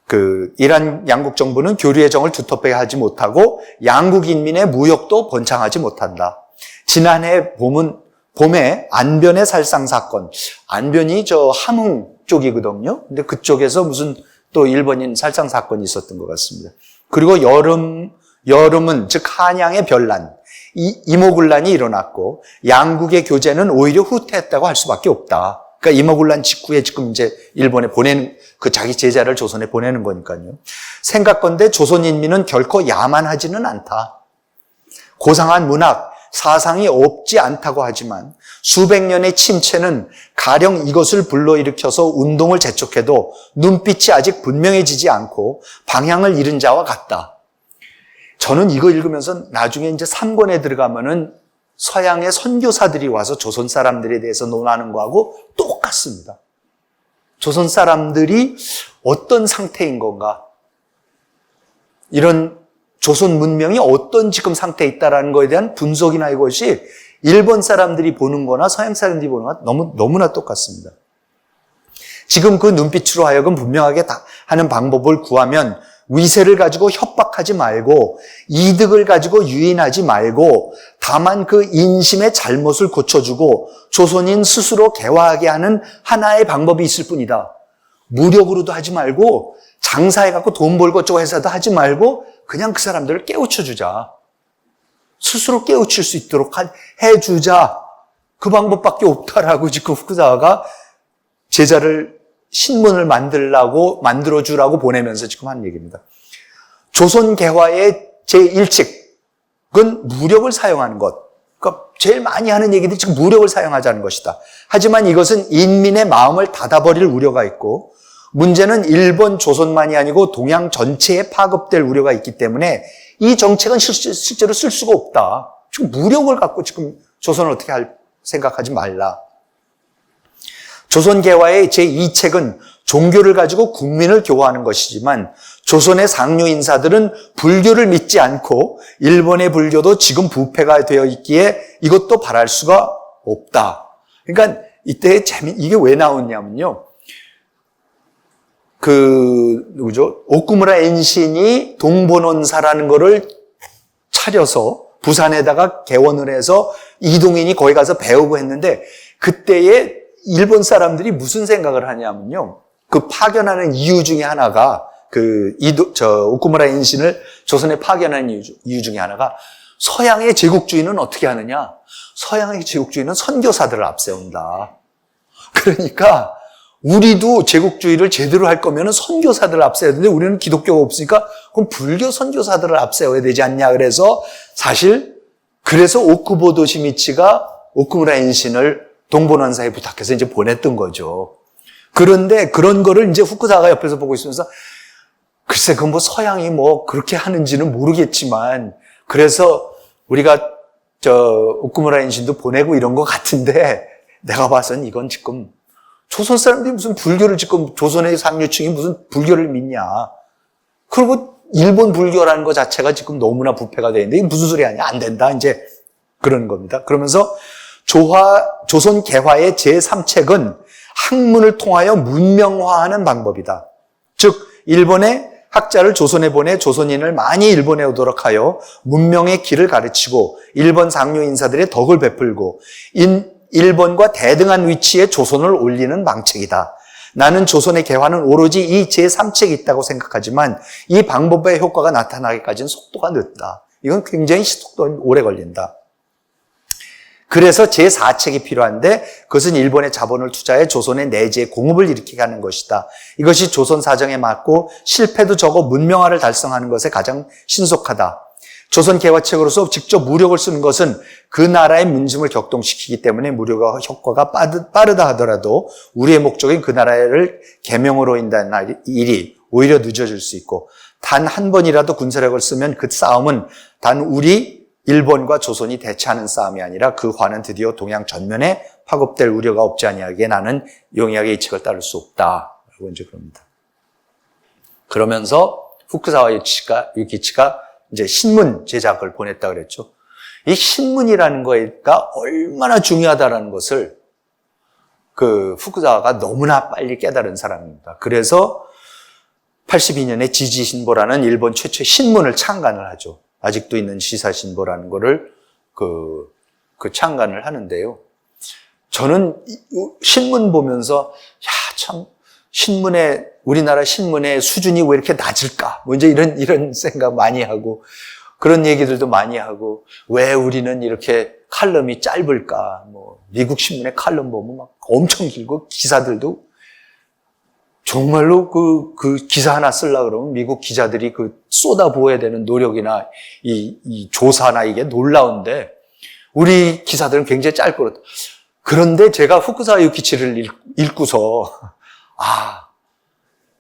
그 이란 양국 정부는 교류의 정을 두텁게 하지 못하고 양국 인민의 무역도 번창하지 못한다. 지난해 봄에 안변의 살상 사건, 안변이 함흥 쪽이거든요. 근데 그쪽에서 무슨 또 일본인 살상 사건이 있었던 것 같습니다. 그리고 여름은 즉 한양의 변란, 이모군란이 일어났고 양국의 교제는 오히려 후퇴했다고 할 수밖에 없다. 그러니까 이모군란 직후에 지금 이제 일본에 보내는 그 자기 제자를 조선에 보내는 거니까요. 생각건대 조선 인민은 결코 야만하지는 않다. 고상한 문학, 사상이 없지 않다고 하지만 수백 년의 침체는 가령 이것을 불러일으켜서 운동을 재촉해도 눈빛이 아직 분명해지지 않고 방향을 잃은 자와 같다. 저는 이거 읽으면서 나중에 이제 3권에 들어가면은 서양의 선교사들이 와서 조선 사람들에 대해서 논하는 거하고 똑같습니다. 조선 사람들이 어떤 상태인 건가? 이런 조선 문명이 어떤 지금 상태에 있다라는 거에 대한 분석이나 이것이 일본 사람들이 보는 거나 서양 사람들이 보는 거나 너무나 똑같습니다. 지금 그 눈빛으로 하여금 분명하게 하는 방법을 구하면 위세를 가지고 협박하지 말고 이득을 가지고 유인하지 말고 다만 그 인심의 잘못을 고쳐주고 조선인 스스로 개화하게 하는 하나의 방법이 있을 뿐이다. 무력으로도 하지 말고 장사해갖고 돈 벌고 어쩌고 해서도 하지 말고 그냥 그 사람들을 깨우쳐주자. 스스로 깨우칠 수 있도록 해주자. 그 방법밖에 없다라고 지금 후쿠자와가 제자를 신문을 만들어주라고 보내면서 지금 한 얘기입니다. 조선 개화의 제1칙은 무력을 사용하는 것. 그러니까 제일 많이 하는 얘기들이 지금 무력을 사용하자는 것이다. 하지만 이것은 인민의 마음을 닫아버릴 우려가 있고 문제는 일본, 조선만이 아니고 동양 전체에 파급될 우려가 있기 때문에 이 정책은 실제로 쓸 수가 없다. 지금 무력을 갖고 지금 조선을 어떻게 생각하지 말라. 조선 개화의 제2책은 종교를 가지고 국민을 교화하는 것이지만 조선의 상류 인사들은 불교를 믿지 않고 일본의 불교도 지금 부패가 되어 있기에 이것도 바랄 수가 없다. 그러니까 이때 이게 왜 나왔냐면요. 누구죠? 오쿠무라 엔신이 동본원사라는 거를 차려서 부산에다가 개원을 해서 이동인이 거기 가서 배우고 했는데 그때에 일본 사람들이 무슨 생각을 하냐면요. 그 파견하는 이유 중에 하나가 오쿠무라 엔신을 조선에 파견하는 이유 중에 하나가 서양의 제국주의는 어떻게 하느냐? 서양의 제국주의는 선교사들을 앞세운다. 그러니까 우리도 제국주의를 제대로 할 거면 선교사들을 앞세워야 되는데 우리는 기독교가 없으니까 그럼 불교 선교사들을 앞세워야 되지 않냐. 그래서 사실 그래서 오쿠보 도시미치가 오쿠무라 엔신을 동본원사에 부탁해서 이제 보냈던 거죠. 그런데 그런 거를 이제 후쿠자가 옆에서 보고 있으면서 글쎄 그건 뭐 서양이 뭐 그렇게 하는지는 모르겠지만 그래서 우리가 오쿠무라 엔신도 보내고 이런 것 같은데 내가 봐서는 이건 지금 조선 사람들이 무슨 불교를 지금 조선의 상류층이 무슨 불교를 믿냐. 그리고 일본 불교라는 것 자체가 지금 너무나 부패가 되어 있는데 이게 무슨 소리 아니야. 안 된다. 이제 그런 겁니다. 그러면서 조선 개화의 제3책은 학문을 통하여 문명화하는 방법이다. 즉 일본의 학자를 조선에 보내 조선인을 많이 일본에 오도록 하여 문명의 길을 가르치고 일본 상류 인사들의 덕을 베풀고 일본과 대등한 위치에 조선을 올리는 방책이다. 나는 조선의 개화는 오로지 이 제3책이 있다고 생각하지만 이 방법의 효과가 나타나기까지는 속도가 늦다. 이건 굉장히 속도가 오래 걸린다. 그래서 제4책이 필요한데 그것은 일본의 자본을 투자해 조선의 내재 공업을 일으키게 하는 것이다. 이것이 조선 사정에 맞고 실패도 적어 문명화를 달성하는 것에 가장 신속하다. 조선 개화책으로서 직접 무력을 쓰는 것은 그 나라의 민심을 격동시키기 때문에 무력화 효과가 빠르다 하더라도 우리의 목적인 그 나라를 개명으로 인한 일이 오히려 늦어질 수 있고 단 한 번이라도 군사력을 쓰면 그 싸움은 단 우리 일본과 조선이 대치하는 싸움이 아니라 그 화는 드디어 동양 전면에 파급될 우려가 없지 아니하기에 나는 용이하게 이 책을 따를 수 없다. 라고 이제 그럽니다. 그러면서 후쿠자와 유키치가 이제 신문 제작을 보냈다 그랬죠. 이 신문이라는 거가 얼마나 중요하다라는 것을 후쿠자와가 너무나 빨리 깨달은 사람입니다. 그래서 82년에 지지신보라는 일본 최초의 신문을 창간을 하죠. 아직도 있는 시사신보라는 거를 창간을 하는데요. 저는 신문 보면서 참 우리나라 신문의 수준이 왜 이렇게 낮을까? 뭐 이제 이런 생각 많이 하고 그런 얘기들도 많이 하고 왜 우리는 이렇게 칼럼이 짧을까? 뭐 미국 신문의 칼럼 보면 막 엄청 길고 기사들도 정말로 그 기사 하나 쓰려고 그러면 미국 기자들이 쏟아부어야 되는 노력이나 이 조사나 이게 놀라운데 우리 기사들은 굉장히 짧고 그런데 제가 후쿠자와 유키치를 읽고서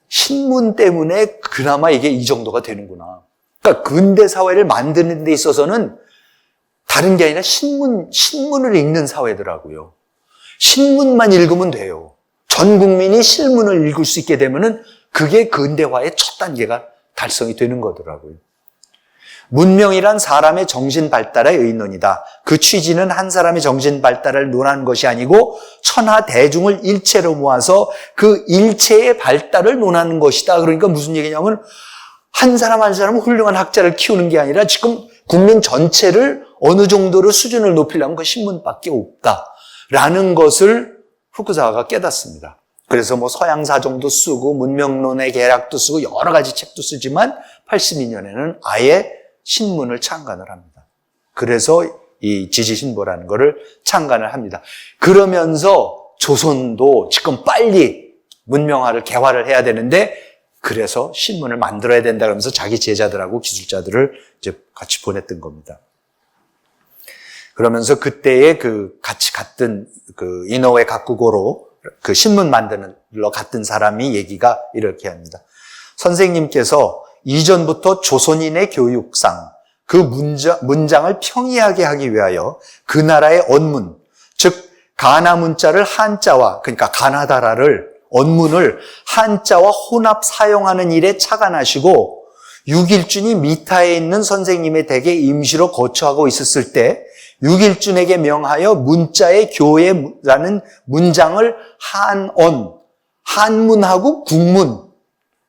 신문 때문에 그나마 이게 이 정도가 되는구나. 그러니까 근대 사회를 만드는 데 있어서는 다른 게 아니라 신문을 읽는 사회더라고요. 신문만 읽으면 돼요. 전 국민이 신문을 읽을 수 있게 되면은 그게 근대화의 첫 단계가 달성이 되는 거더라고요. 문명이란 사람의 정신 발달의 의논이다. 그 취지는 한 사람의 정신 발달을 논하는 것이 아니고 천하 대중을 일체로 모아서 그 일체의 발달을 논하는 것이다. 그러니까 무슨 얘기냐면 한 사람 한 사람은 훌륭한 학자를 키우는 게 아니라 지금 국민 전체를 어느 정도로 수준을 높이려면 그 신문밖에 없다라는 것을 후쿠자와가 깨닫습니다. 그래서 뭐 서양사정도 쓰고 문명론의 계략도 쓰고 여러 가지 책도 쓰지만 82년에는 아예 신문을 창간을 합니다. 그래서 이 지지신보라는 거를 창간을 합니다. 그러면서 조선도 지금 빨리 문명화를 개화를 해야 되는데 그래서 신문을 만들어야 된다 그러면서 자기 제자들하고 기술자들을 이제 같이 보냈던 겁니다. 그러면서 그때의 같이 갔던 이노우에 가쿠고로라고 그 신문 만들러 갔던 사람이 얘기가 이렇게 합니다. 선생님께서 이전부터 조선인의 교육상 그 문장을 평이하게 하기 위하여 그 나라의 언문, 즉 가나 문자를 한자와, 그러니까 가나다라를 언문을 한자와 혼합 사용하는 일에 착안하시고 6일준이 미타에 있는 선생님의 댁에 임시로 거처하고 있었을 때 6일준에게 명하여 문자의 교회라는 문장을 한문하고 국문,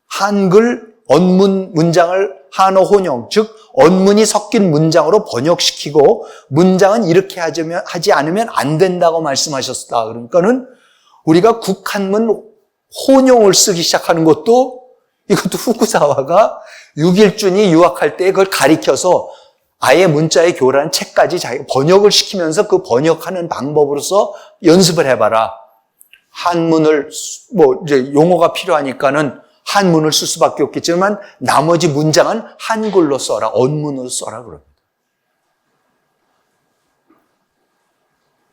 한글, 언문 문장을 한어 혼용, 즉 언문이 섞인 문장으로 번역시키고 문장은 이렇게 하지 않으면 안 된다고 말씀하셨다. 그러니까는 우리가 국한문 혼용을 쓰기 시작하는 것도 이것도 후쿠사와가 6일준이 유학할 때 그걸 가리켜서 아예 문자의 교라는 책까지 자기가 번역을 시키면서 그 번역하는 방법으로서 연습을 해봐라. 한문을 이제 용어가 필요하니까는 한문을 쓸 수밖에 없겠지만 나머지 문장은 한글로 써라, 언문으로 써라 그럽니다.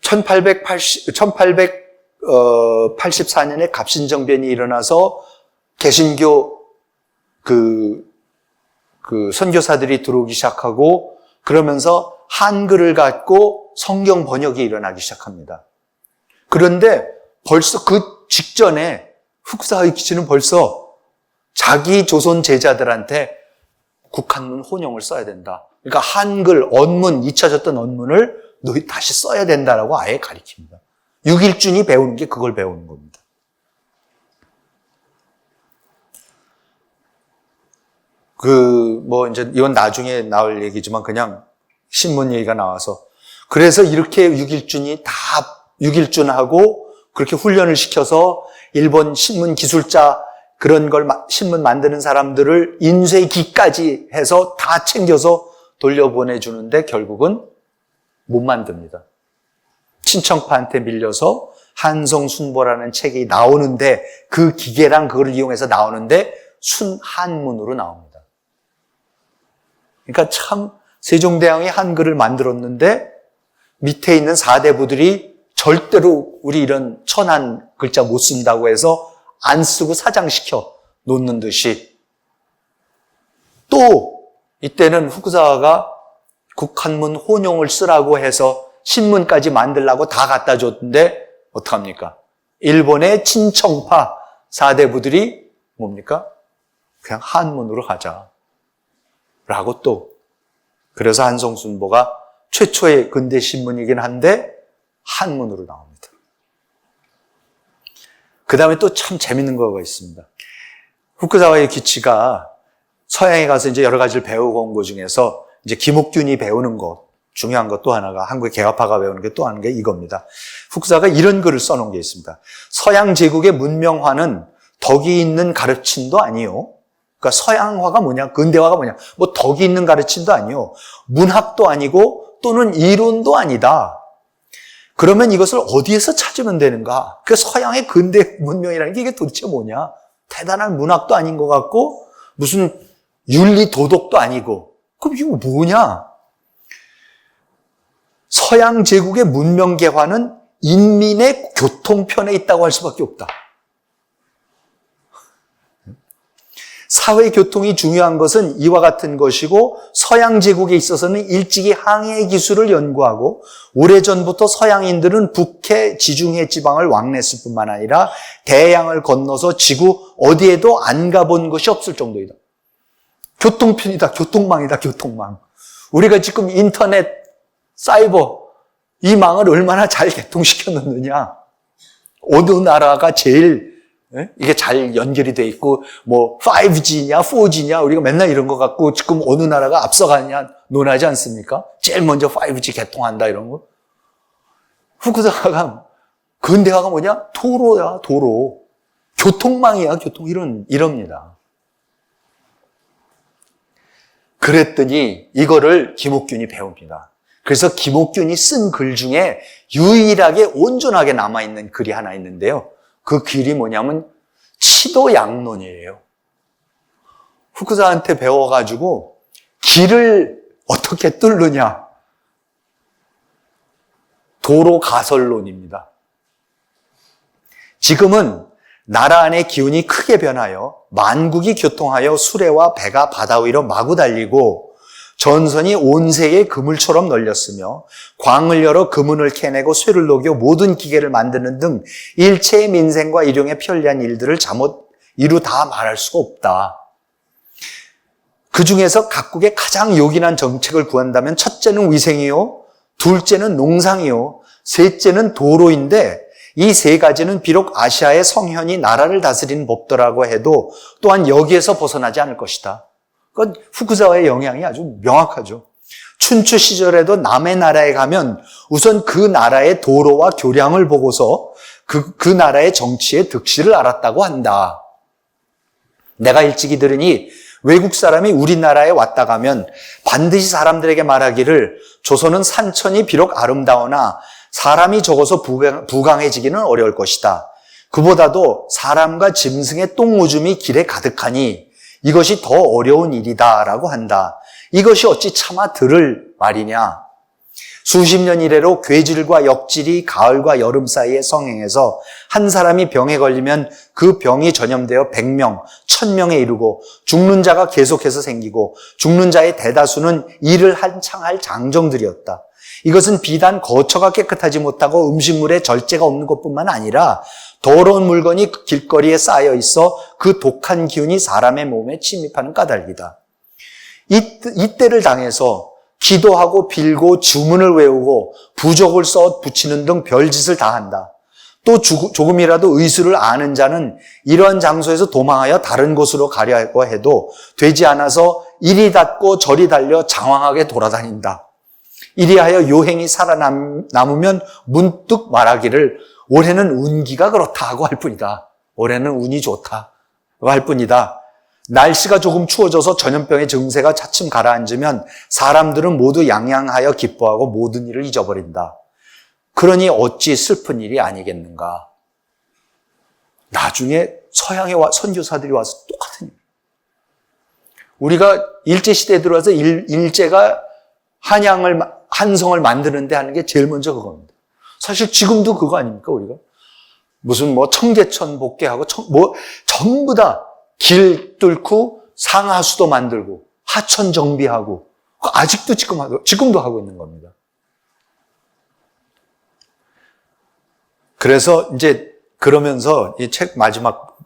1884년에 갑신정변이 일어나서 개신교 그 선교사들이 들어오기 시작하고 그러면서 한글을 갖고 성경 번역이 일어나기 시작합니다. 그런데 벌써 그 직전에 후쿠사와 유키치는 벌써 자기 조선 제자들한테 국한문 혼용을 써야 된다. 그러니까 한글, 언문, 잊혀졌던 언문을 너희 다시 써야 된다라고 아예 가리킵니다. 6일준이 배우는 게 그걸 배우는 겁니다. 이제 이건 나중에 나올 얘기지만 그냥 신문 얘기가 나와서 그래서 이렇게 6일준하고 그렇게 훈련을 시켜서 일본 신문 기술자 그런 걸 신문 만드는 사람들을 인쇄기까지 해서 다 챙겨서 돌려보내주는데 결국은 못 만듭니다. 친척파한테 밀려서 한성순보라는 책이 나오는데 그 기계랑 그걸 이용해서 나오는데 순한문으로 나옵니다. 그러니까 참 세종대왕이 한글을 만들었는데 밑에 있는 사대부들이 절대로 우리 이런 천한 글자 못 쓴다고 해서 안 쓰고 사장시켜 놓는 듯이 또 이때는 후쿠사와가 국한문 혼용을 쓰라고 해서 신문까지 만들라고 다 갖다 줬는데 어떡합니까? 일본의 친청파 사대부들이 뭡니까? 그냥 한문으로 하자 라고 또 그래서 한성순보가 최초의 근대 신문이긴 한데 한문으로 나옵니다. 그 다음에 또 참 재밌는 거가 있습니다. 후쿠사와 유키치가 서양에 가서 이제 여러 가지를 배우고 온 것 중에서 이제 김옥균이 배우는 것, 중요한 것 또 하나가 한국의 개화파가 배우는 게 또 하는 게 이겁니다. 후쿠사가 이런 글을 써놓은 게 있습니다. 서양 제국의 문명화는 덕이 있는 가르침도 아니요. 그러니까 서양화가 뭐냐, 근대화가 뭐냐, 뭐 덕이 있는 가르침도 아니요. 문학도 아니고 또는 이론도 아니다. 그러면 이것을 어디에서 찾으면 되는가? 그 서양의 근대 문명이라는 게 이게 도대체 뭐냐? 대단한 문학도 아닌 것 같고 무슨 윤리 도덕도 아니고 그럼 이거 뭐냐? 서양 제국의 문명 개화는 인민의 교통편에 있다고 할 수밖에 없다. 사회 교통이 중요한 것은 이와 같은 것이고 서양 제국에 있어서는 일찍이 항해 기술을 연구하고 오래전부터 서양인들은 북해, 지중해 지방을 왕래했을 뿐만 아니라 대양을 건너서 지구 어디에도 안 가본 것이 없을 정도이다. 교통편이다, 교통망이다, 교통망. 우리가 지금 인터넷, 사이버 이 망을 얼마나 잘 개통시켜 놓느냐. 어느 나라가 제일 이게 잘 연결이 돼 있고 뭐 5G냐 4G냐 우리가 맨날 이런 거 갖고 지금 어느 나라가 앞서가냐 논하지 않습니까? 제일 먼저 5G 개통한다 이런 거. 후쿠사와가 근대화가 뭐냐? 도로야, 도로. 교통망이야, 교통. 이럽니다. 그랬더니 이거를 김옥균이 배웁니다. 그래서 김옥균이 쓴 글 중에 유일하게 온전하게 남아있는 글이 하나 있는데요. 그 글이 뭐냐면 치도양론이에요. 후쿠사한테 배워가지고 길을 어떻게 뚫느냐. 도로 가설론입니다. 지금은 나라 안의 기운이 크게 변하여 만국이 교통하여 수레와 배가 바다 위로 마구 달리고 전선이 온 세계에 그물처럼 널렸으며 광을 열어 금은을 캐내고 쇠를 녹여 모든 기계를 만드는 등 일체의 민생과 일용에 편리한 일들을 잠옷 이루 다 말할 수가 없다. 그 중에서 각국의 가장 요긴한 정책을 구한다면 첫째는 위생이요, 둘째는 농상이요, 셋째는 도로인데 이 세 가지는 비록 아시아의 성현이 나라를 다스리는 법도라고 해도 또한 여기에서 벗어나지 않을 것이다. 그건 후쿠자와의 영향이 아주 명확하죠. 춘추 시절에도 남의 나라에 가면 우선 그 나라의 도로와 교량을 보고서 그 나라의 정치의 득실을 알았다고 한다. 내가 일찍이 들으니 외국 사람이 우리나라에 왔다 가면 반드시 사람들에게 말하기를 조선은 산천이 비록 아름다우나 사람이 적어서 부강해지기는 어려울 것이다. 그보다도 사람과 짐승의 똥오줌이 길에 가득하니 이것이 더 어려운 일이다라고 한다. 이것이 어찌 차마 들을 말이냐. 수십 년 이래로 괴질과 역질이 가을과 여름 사이에 성행해서 한 사람이 병에 걸리면 그 병이 전염되어 100명, 1000명에 이르고 죽는 자가 계속해서 생기고 죽는 자의 대다수는 일을 한창 할 장정들이었다. 이것은 비단 거처가 깨끗하지 못하고 음식물에 절제가 없는 것뿐만 아니라 더러운 물건이 길거리에 쌓여 있어 그 독한 기운이 사람의 몸에 침입하는 까닭이다. 이때를 당해서 기도하고 빌고 주문을 외우고 부적을 써 붙이는 등 별짓을 다 한다. 또 조금이라도 의술을 아는 자는 이러한 장소에서 도망하여 다른 곳으로 가려고 해도 되지 않아서 이리 닫고 저리 달려 장황하게 돌아다닌다. 이리하여 요행이 살아남으면 문득 말하기를 올해는 운기가 그렇다 하고 할 뿐이다. 올해는 운이 좋다 하고 할 뿐이다. 날씨가 조금 추워져서 전염병의 증세가 차츰 가라앉으면 사람들은 모두 양양하여 기뻐하고 모든 일을 잊어버린다. 그러니 어찌 슬픈 일이 아니겠는가. 나중에 서양의 선교사들이 와서 똑같은 일. 우리가 일제시대에 들어와서 일제가 한성을 만드는데 하는 게 제일 먼저 그겁니다. 사실 지금도 그거 아닙니까, 우리가? 무슨 청계천 복개하고, 전부 다 길 뚫고 상하수도 만들고, 하천 정비하고, 아직도 지금도 하고 있는 겁니다. 그래서 이제 그러면서 이 책 마지막,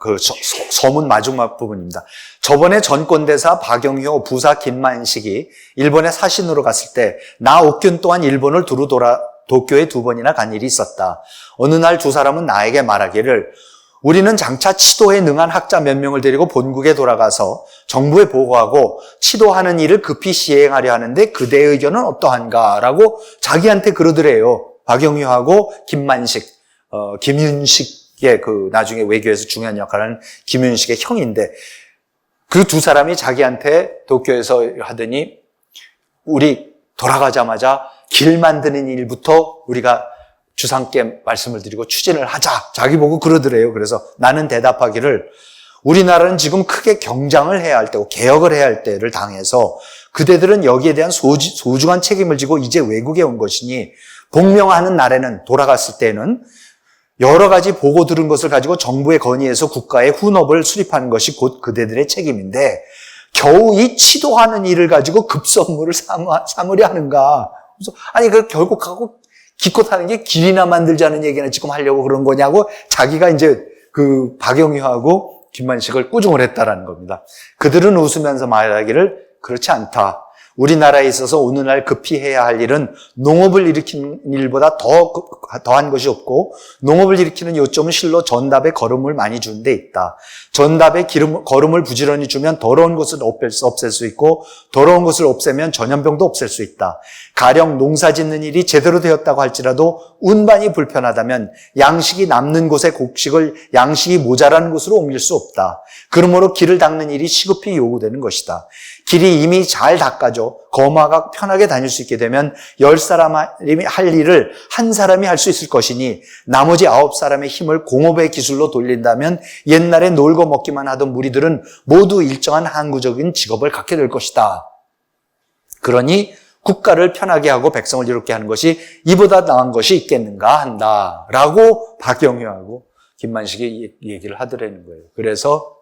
서문 마지막 부분입니다. 저번에 전권대사 박영효 부사 김만식이 일본에 사신으로 갔을 때 나 옥균 또한 일본을 두루 돌아 도쿄에 2번이나 간 일이 있었다. 어느 날 두 사람은 나에게 말하기를 우리는 장차 치도에 능한 학자 몇 명을 데리고 본국에 돌아가서 정부에 보고하고 치도하는 일을 급히 시행하려 하는데 그대의 의견은 어떠한가라고 자기한테 그러더래요. 박영효하고 김만식, 김윤식의 나중에 외교에서 중요한 역할을 하는 김윤식의 형인데 그 두 사람이 자기한테 도쿄에서 하더니 우리 돌아가자마자 길 만드는 일부터 우리가 주상께 말씀을 드리고 추진을 하자. 자기 보고 그러더래요. 그래서 나는 대답하기를 우리나라는 지금 크게 경장을 해야 할 때고 개혁을 해야 할 때를 당해서 그대들은 여기에 대한 소중한 책임을 지고 이제 외국에 온 것이니 복명하는 날에는 돌아갔을 때는 여러 가지 보고 들은 것을 가지고 정부에 건의해서 국가의 훈업을 수립하는 것이 곧 그대들의 책임인데 겨우 이 치도하는 일을 가지고 급선무를 삼으려 하는가. 그래서 아니 결국 하고 기껏 하는 게 길이나 만들자는 얘기는 지금 하려고 그런 거냐고 자기가 이제 박영효하고 김만식을 꾸중을 했다라는 겁니다. 그들은 웃으면서 말하기를 그렇지 않다. 우리나라에 있어서 오늘날 급히 해야 할 일은 농업을 일으키는 일보다 더한 것이 없고 농업을 일으키는 요점은 실로 전답에 거름을 많이 주는 데 있다. 전답에 거름을 부지런히 주면 더러운 것을 없앨 수 있고 더러운 것을 없애면 전염병도 없앨 수 있다. 가령 농사 짓는 일이 제대로 되었다고 할지라도 운반이 불편하다면 양식이 남는 곳에 곡식을 양식이 모자라는 곳으로 옮길 수 없다. 그러므로 길을 닦는 일이 시급히 요구되는 것이다. 길이 이미 잘 닦아져 거마가 편하게 다닐 수 있게 되면 10사람이 할 일을 한 사람이 할 수 있을 것이니 나머지 9사람의 힘을 공업의 기술로 돌린다면 옛날에 놀고 먹기만 하던 무리들은 모두 일정한 항구적인 직업을 갖게 될 것이다. 그러니 국가를 편하게 하고 백성을 이롭게 하는 것이 이보다 나은 것이 있겠는가 한다. 라고 박영효하고 김만식이 얘기를 하더라는 거예요. 그래서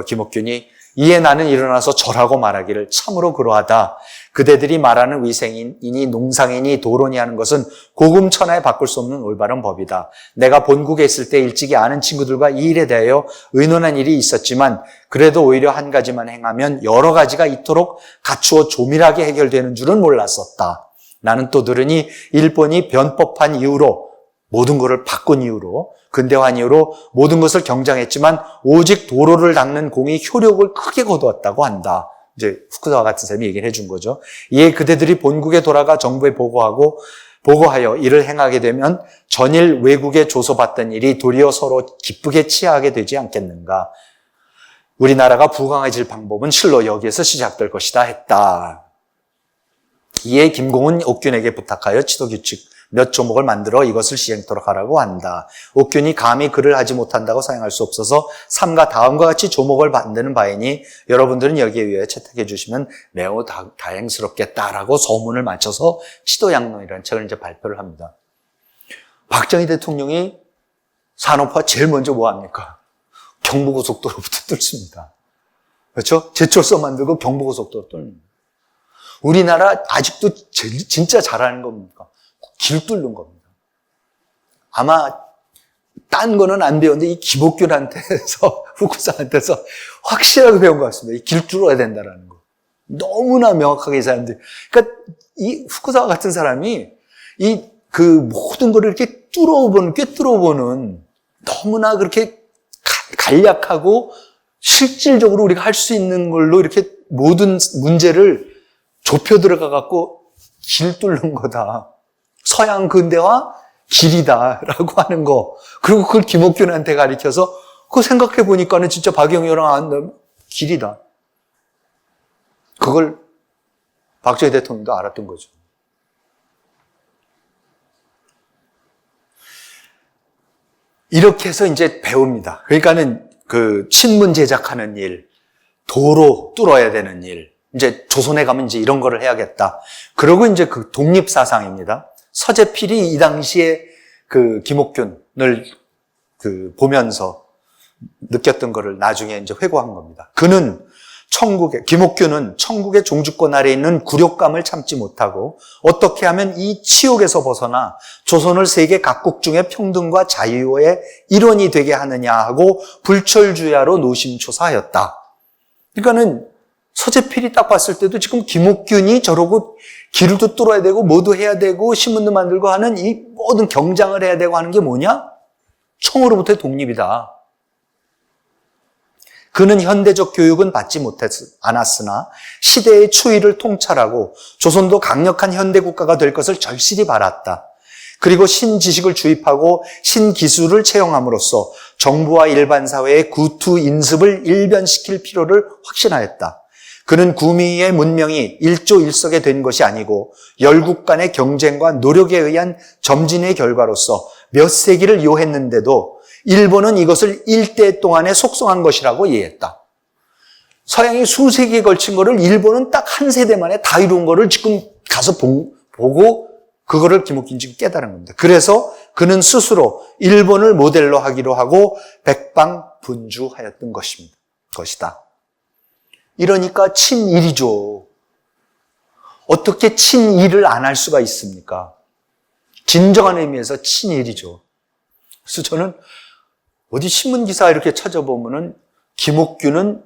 김옥균이 이에 나는 일어나서 절하고 말하기를 참으로 그러하다. 그대들이 말하는 위생이니 농상이니 도론이 하는 것은 고금천하에 바꿀 수 없는 올바른 법이다. 내가 본국에 있을 때 일찍이 아는 친구들과 이 일에 대하여 의논한 일이 있었지만 그래도 오히려 한 가지만 행하면 여러 가지가 이토록 갖추어 조밀하게 해결되는 줄은 몰랐었다. 나는 또 들으니 일본이 변법한 이후로 모든 것을 바꾼 이유로 근대화한 이유로 모든 것을 경장했지만 오직 도로를 닦는 공이 효력을 크게 거두었다고 한다. 이제 후쿠사와 같은 사람이 얘기를 해준 거죠. 이에 그대들이 본국에 돌아가 정부에 보고하여 이를 행하게 되면 전일 외국에 조소받던 일이 도리어 서로 기쁘게 치하하게 되지 않겠는가. 우리나라가 부강해질 방법은 실로 여기에서 시작될 것이다 했다. 이에 김공은 옥균에게 부탁하여 지도규칙 몇 조목을 만들어 이것을 시행토록 하라고 한다. 옥균이 감히 그를 하지 못한다고 사용할 수 없어서 삼가 다음과 같이 조목을 만드는 바이니 여러분들은 여기에 의해 채택해 주시면 매우 다행스럽겠다라고 소문을 맞춰서 치도양론이라는 책을 이제 발표를 합니다. 박정희 대통령이 산업화 제일 먼저 뭐 합니까? 경부고속도로부터 뚫습니다. 그렇죠? 제철소 만들고 경부고속도로 뚫는. 우리나라 아직도 진짜 잘하는 겁니까? 길 뚫는 겁니다. 아마 딴 거는 안 배웠는데 이 김옥균한테서 후쿠사한테서 확실하게 배운 것 같습니다. 이 길 뚫어야 된다라는 거. 너무나 명확하게 이 사람들. 그러니까 이 후쿠사 같은 사람이 그 모든 거를 이렇게 꿰뚫어보는 너무나 그렇게 간략하고 실질적으로 우리가 할 수 있는 걸로 이렇게 모든 문제를 좁혀 들어가 갖고 길 뚫는 거다. 서양 근대화 길이다라고 하는 거. 그리고 그걸 김옥균한테 가르쳐서 그거 생각해 보니까는 진짜 박영효랑 길이다. 그걸 박정희 대통령도 알았던 거죠. 이렇게 해서 이제 배웁니다. 그러니까는 그 친문 제작하는 일, 도로 뚫어야 되는 일, 이제 조선에 가면 이제 이런 거를 해야겠다. 그러고 이제 그 독립사상입니다. 서재필이 이 당시에 그 김옥균을 보면서 느꼈던 거를 나중에 이제 회고한 겁니다. 김옥균은 천국의 종주권 아래에 있는 굴욕감을 참지 못하고 어떻게 하면 이 치욕에서 벗어나 조선을 세계 각국 중에 평등과 자유의 일원이 되게 하느냐 하고 불철주야로 노심초사하였다. 그러니까는 서재필이 딱 봤을 때도 지금 김옥균이 저러고 길도 뚫어야 되고 뭐도 해야 되고 신문도 만들고 하는 이 모든 경장을 해야 되고 하는 게 뭐냐? 청으로부터의 독립이다. 그는 현대적 교육은 받지 않았으나 시대의 추이를 통찰하고 조선도 강력한 현대 국가가 될 것을 절실히 바랐다. 그리고 신지식을 주입하고 신기술을 채용함으로써 정부와 일반 사회의 구투 인습을 일변시킬 필요를 확신하였다. 그는 구미의 문명이 일조일석에 된 것이 아니고 열국 간의 경쟁과 노력에 의한 점진의 결과로서 몇 세기를 요했는데도 일본은 이것을 일대 동안에 속성한 것이라고 이해했다. 서양이 수세기에 걸친 거를 일본은 딱 한 세대 만에 다 이룬 거를 지금 가서 보고 그거를 김옥균이 지금 깨달은 겁니다. 그래서 그는 스스로 일본을 모델로 하기로 하고 백방분주하였던 것이다. 이러니까 친일이죠. 어떻게 친일을 안 할 수가 있습니까? 진정한 의미에서 친일이죠. 그래서 저는 어디 신문기사 이렇게 찾아보면은 김옥균은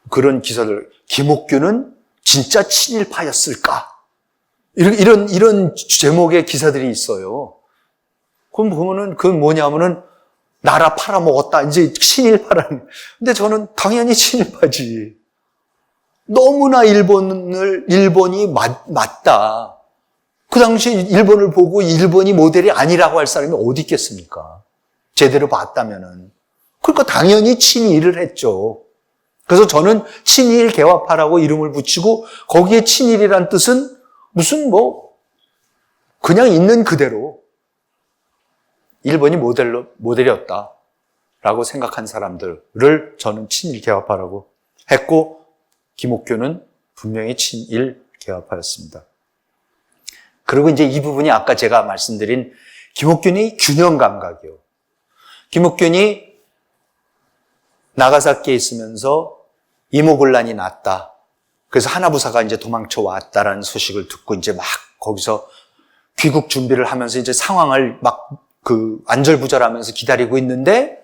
그런 기사들, 김옥균은 진짜 친일파였을까? 이런 제목의 기사들이 있어요. 그럼 보면은 그건 뭐냐면은 나라 팔아먹었다. 이제 친일파라는. 근데 저는 당연히 친일파지. 너무나 일본이 맞다. 그 당시 일본을 보고 일본이 모델이 아니라고 할 사람이 어디 있겠습니까? 제대로 봤다면은. 그러니까 당연히 친일을 했죠. 그래서 저는 친일 개화파라고 이름을 붙이고 거기에 친일이란 뜻은 무슨 그냥 있는 그대로 일본이 모델이었다라고 생각한 사람들을 저는 친일 개화파라고 했고 김옥균은 분명히 친일 개화파였습니다. 그리고 이제 이 부분이 아까 제가 말씀드린 김옥균이 균형 감각이요. 김옥균이 나가사키에 있으면서 이모곤란이 났다. 그래서 하나부사가 이제 도망쳐 왔다라는 소식을 듣고 이제 막 거기서 귀국 준비를 하면서 이제 상황을 막 안절부절하면서 기다리고 있는데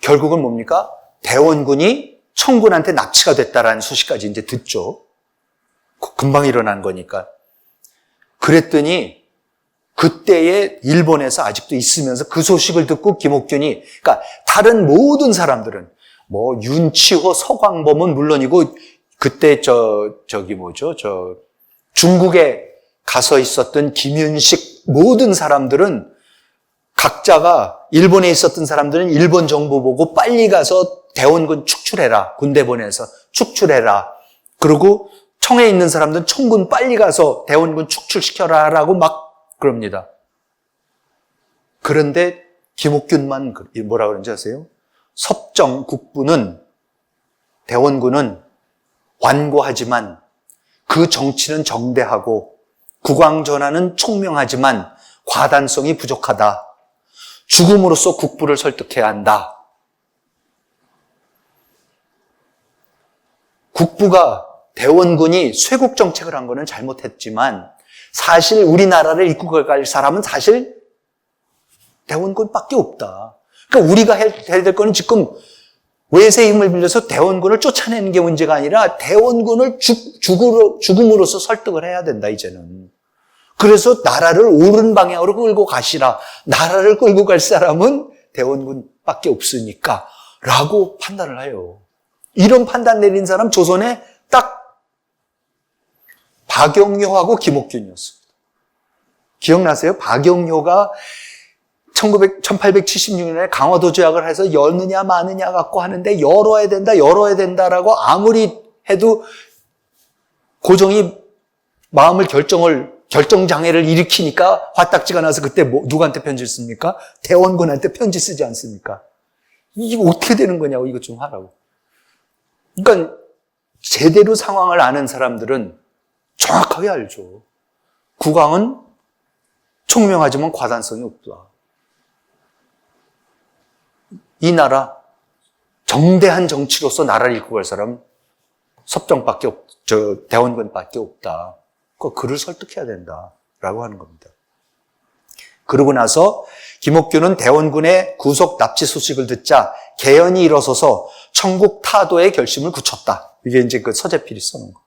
결국은 뭡니까? 대원군이 청군한테 납치가 됐다라는 소식까지 이제 듣죠. 금방 일어난 거니까. 그랬더니 그때에 일본에서 아직도 있으면서 그 소식을 듣고 김옥균이, 그러니까 다른 모든 사람들은 뭐 윤치호, 서광범은 물론이고 그때 중국에 가서 있었던 김윤식 모든 사람들은 각자가 일본에 있었던 사람들은 일본 정부 보고 빨리 가서 대원군 축출해라. 군대 보내서 축출해라. 그리고 청에 있는 사람들은 청군 빨리 가서 대원군 축출시켜라 라고 막 그럽니다. 그런데 김옥균만 뭐라 그런지 아세요? 섭정 국부는 대원군은 완고하지만 그 정치는 정대하고 국왕전하는 총명하지만 과단성이 부족하다. 죽음으로써 국부를 설득해야 한다. 국부가 대원군이 쇄국 정책을 한 거는 잘못했지만 사실 우리나라를 이끌고 갈 사람은 사실 대원군밖에 없다. 그러니까 우리가 해야 될 거는 지금 외세의 힘을 빌려서 대원군을 쫓아내는 게 문제가 아니라 대원군을 죽음으로써 설득을 해야 된다, 이제는. 그래서 나라를 옳은 방향으로 끌고 가시라. 나라를 끌고 갈 사람은 대원군밖에 없으니까 라고 판단을 해요. 이런 판단 내린 사람 조선에 딱 박영효하고 김옥균이었습니다. 기억나세요? 박영효가 1876년에 강화도 조약을 해서 여느냐 마느냐 갖고 하는데 열어야 된다라고 아무리 해도 고종이 마음을 결정장애를 일으키니까 화딱지가 나서 그때 누구한테 편지를 씁니까? 대원군한테 편지 쓰지 않습니까? 이게 어떻게 되는 거냐고 이것 좀 하라고. 그러니까 제대로 상황을 아는 사람들은 정확하게 알죠. 국왕은 총명하지만 과단성이 없다. 이 나라 정대한 정치로서 나라를 이끌고 갈 사람은 대원군밖에 없다. 그를 설득해야 된다라고 하는 겁니다. 그러고 나서 김옥균은 대원군의 구속 납치 소식을 듣자 개연이 일어서서 청국 타도의 결심을 굳혔다. 이게 이제 그 서재필이 써놓은 거.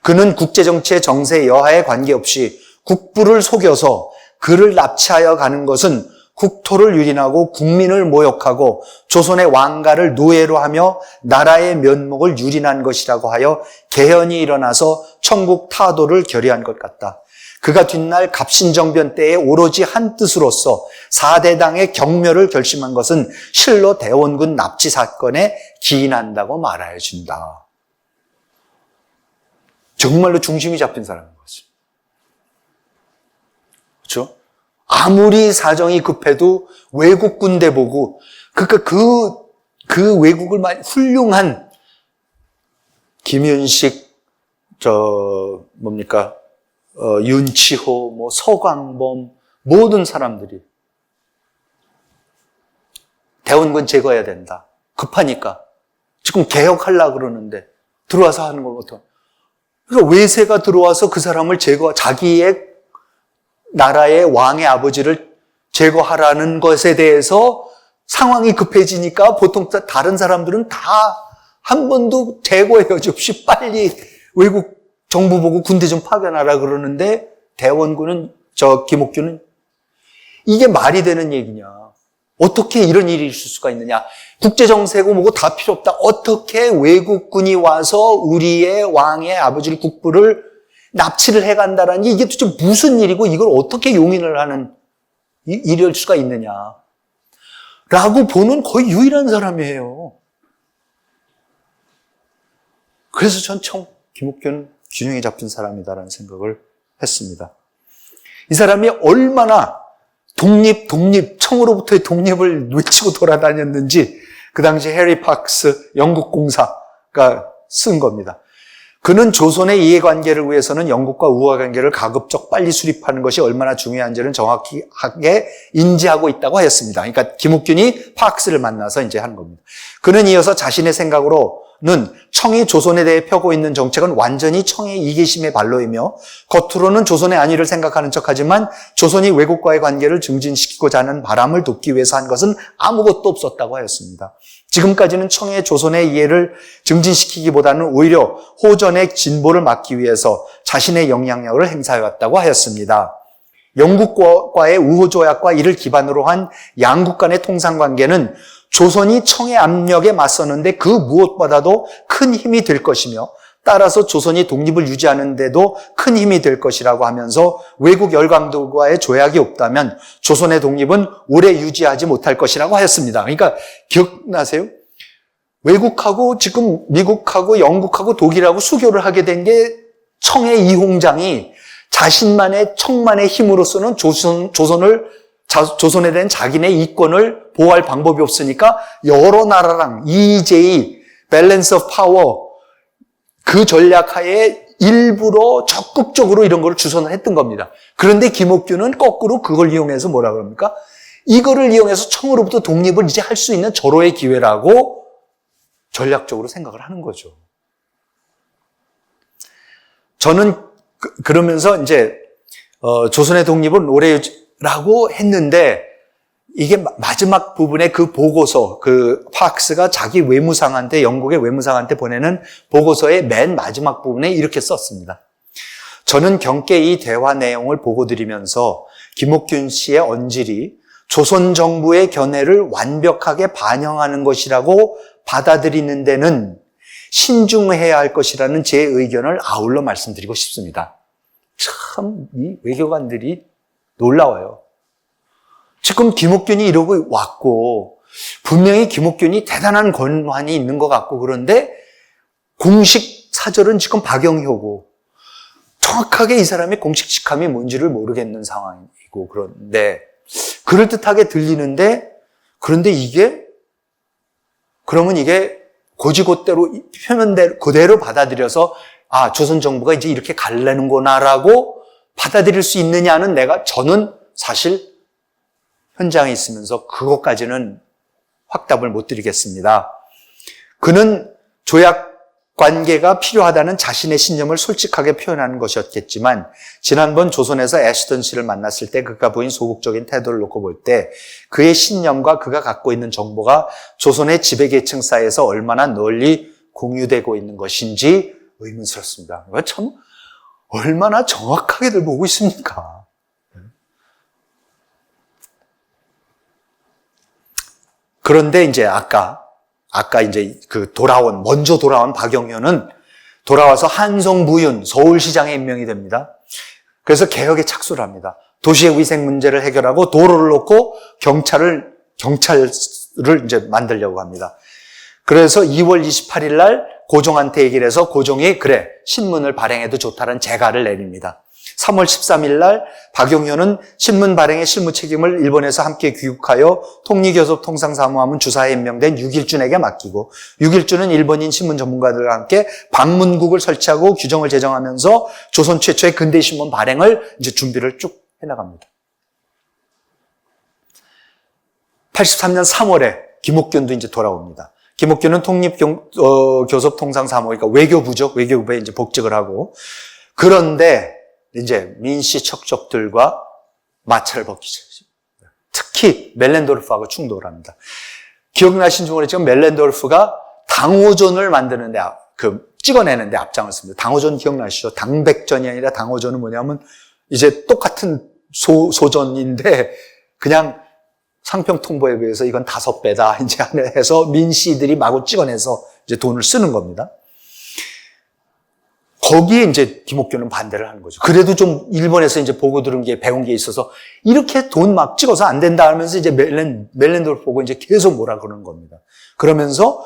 그는 국제정치의 정세 여하에 관계없이 국부를 속여서 그를 납치하여 가는 것은 국토를 유린하고 국민을 모욕하고 조선의 왕가를 노예로 하며 나라의 면목을 유린한 것이라고 하여 개헌이 일어나서 청국 타도를 결의한 것 같다. 그가 뒷날 갑신정변 때에 오로지 한 뜻으로서 4대당의 경멸을 결심한 것은 실로 대원군 납치 사건에 기인한다고 말하여 준다. 정말로 중심이 잡힌 사람인 거죠. 그렇죠? 아무리 사정이 급해도 외국 군대 보고, 그러니까 그 외국을 훌륭한 김윤식, 윤치호, 서광범, 모든 사람들이 대원군 제거해야 된다. 급하니까. 지금 개혁하려고 그러는데 들어와서 하는 걸 못해. 그러니까 외세가 들어와서 그 사람을 자기의 나라의 왕의 아버지를 제거하라는 것에 대해서 상황이 급해지니까 보통 다른 사람들은 다 한 번도 제거의 여지 없이 빨리 외국 정부 보고 군대 좀 파견하라 그러는데 대원군은 김옥균은 이게 말이 되는 얘기냐. 어떻게 이런 일이 있을 수가 있느냐. 국제정세고 뭐고 다 필요 없다. 어떻게 외국군이 와서 우리의 왕의 아버지를 국부를 납치를 해간다라는 게 이게 도대체 무슨 일이고 이걸 어떻게 용인을 하는 이럴 수가 있느냐. 라고 보는 거의 유일한 사람이에요. 그래서 전 처음 김옥균은 균형이 잡힌 사람이다라는 생각을 했습니다. 이 사람이 얼마나 독립, 청으로부터의 독립을 외치고 돌아다녔는지 그 당시 해리 박스 영국 공사가 쓴 겁니다. 그는 조선의 이해관계를 위해서는 영국과 우호관계를 가급적 빨리 수립하는 것이 얼마나 중요한지는 정확하게 인지하고 있다고 하였습니다. 그러니까 김옥균이 파크스를 만나서 이제 하는 겁니다. 그는 이어서 자신의 생각으로는 청이 조선에 대해 펴고 있는 정책은 완전히 청의 이기심의 발로이며 겉으로는 조선의 안위를 생각하는 척하지만 조선이 외국과의 관계를 증진시키고자 하는 바람을 돕기 위해서 한 것은 아무것도 없었다고 하였습니다. 지금까지는 청의 조선의 이해를 증진시키기보다는 오히려 호전의 진보를 막기 위해서 자신의 영향력을 행사해왔다고 하였습니다. 영국과의 우호조약과 이를 기반으로 한 양국 간의 통상관계는 조선이 청의 압력에 맞서는데 그 무엇보다도 큰 힘이 될 것이며 따라서 조선이 독립을 유지하는 데도 큰 힘이 될 것이라고 하면서 외국 열강들과의 조약이 없다면 조선의 독립은 오래 유지하지 못할 것이라고 하였습니다. 그러니까 기억나세요? 외국하고 지금 미국하고 영국하고 독일하고 수교를 하게 된 게 청의 이홍장이 자신만의 청만의 힘으로서는 조선에 대한 자기네 이권을 보호할 방법이 없으니까 여러 나라랑 EJ, 밸런스 오브 파워 그 전략하에 일부러 적극적으로 이런 걸 주선을 했던 겁니다. 그런데 김옥균은 거꾸로 그걸 이용해서 뭐라 그럽니까? 이거를 이용해서 청으로부터 독립을 이제 할 수 있는 절호의 기회라고 전략적으로 생각을 하는 거죠. 저는 그러면서 이제 조선의 독립은 오래라고 했는데 이게 마지막 부분에 그 보고서, 그 파크스가 자기 외무상한테, 영국의 외무상한테 보내는 보고서의 맨 마지막 부분에 이렇게 썼습니다. 저는 경께 이 대화 내용을 보고 드리면서 김옥균 씨의 언질이 조선 정부의 견해를 완벽하게 반영하는 것이라고 받아들이는 데는 신중해야 할 것이라는 제 의견을 아울러 말씀드리고 싶습니다. 참, 이 외교관들이 놀라워요. 지금 김옥균이 이러고 왔고 분명히 김옥균이 대단한 권한이 있는 것 같고 그런데 공식 사절은 지금 박영효고 정확하게 이 사람의 공식 직함이 뭔지를 모르겠는 상황이고 그런데 그럴듯하게 들리는데 그런데 그러면 이게 고지고대로 표면대로 그대로 받아들여서 아 조선 정부가 이제 이렇게 갈래는구나라고 받아들일 수 있느냐는 저는 사실 현장에 있으면서 그것까지는 확답을 못 드리겠습니다. 그는 조약 관계가 필요하다는 자신의 신념을 솔직하게 표현하는 것이었겠지만 지난번 조선에서 애시턴 씨를 만났을 때 그가 보인 소극적인 태도를 놓고 볼 때 그의 신념과 그가 갖고 있는 정보가 조선의 지배계층 사이에서 얼마나 널리 공유되고 있는 것인지 의문스럽습니다. 참 얼마나 정확하게들 보고 있습니까? 그런데 이제 아까 이제 먼저 돌아온 박영효는 돌아와서 한성부윤 서울시장에 임명이 됩니다. 그래서 개혁에 착수를 합니다. 도시의 위생 문제를 해결하고 도로를 놓고 경찰을 이제 만들려고 합니다. 그래서 2월 28일 날 고종한테 얘기를 해서 고종이 그래 신문을 발행해도 좋다는 재가를 내립니다. 3월 13일 날 박영효는 신문 발행의 실무 책임을 일본에서 함께 귀국하여 통리교섭 통상사무함은 주사에 임명된 육일준에게 맡기고 육일준은 일본인 신문 전문가들과 함께 방문국을 설치하고 규정을 제정하면서 조선 최초의 근대신문 발행을 이제 준비를 쭉 해나갑니다. 83년 3월에 김옥균도 이제 돌아옵니다. 김옥균은 통립교섭 통상사무, 그러니까 외교부죠. 외교부에 이제 복직을 하고 그런데 이제 민씨 척적들과 마찰을 벌이기 시작합니다. 특히 멜렌도르프하고 충돌을 합니다. 기억나신지 모르겠지만 멜렌도르프가 당호전을 만드는데 찍어내는데 앞장을 씁니다. 당호전 기억나시죠? 당백전이 아니라 당호전은 뭐냐면 이제 똑같은 소전인데 그냥 상평 통보에 비해서 이건 5배다 이제 해서 민씨들이 마구 찍어내서 이제 돈을 쓰는 겁니다. 거기에 이제 김옥균은 반대를 하는 거죠. 그래도 좀 일본에서 이제 보고 들은 게 배운 게 있어서 이렇게 돈 막 찍어서 안 된다 하면서 이제 멜렌도르프 보고 이제 계속 뭐라 그러는 겁니다. 그러면서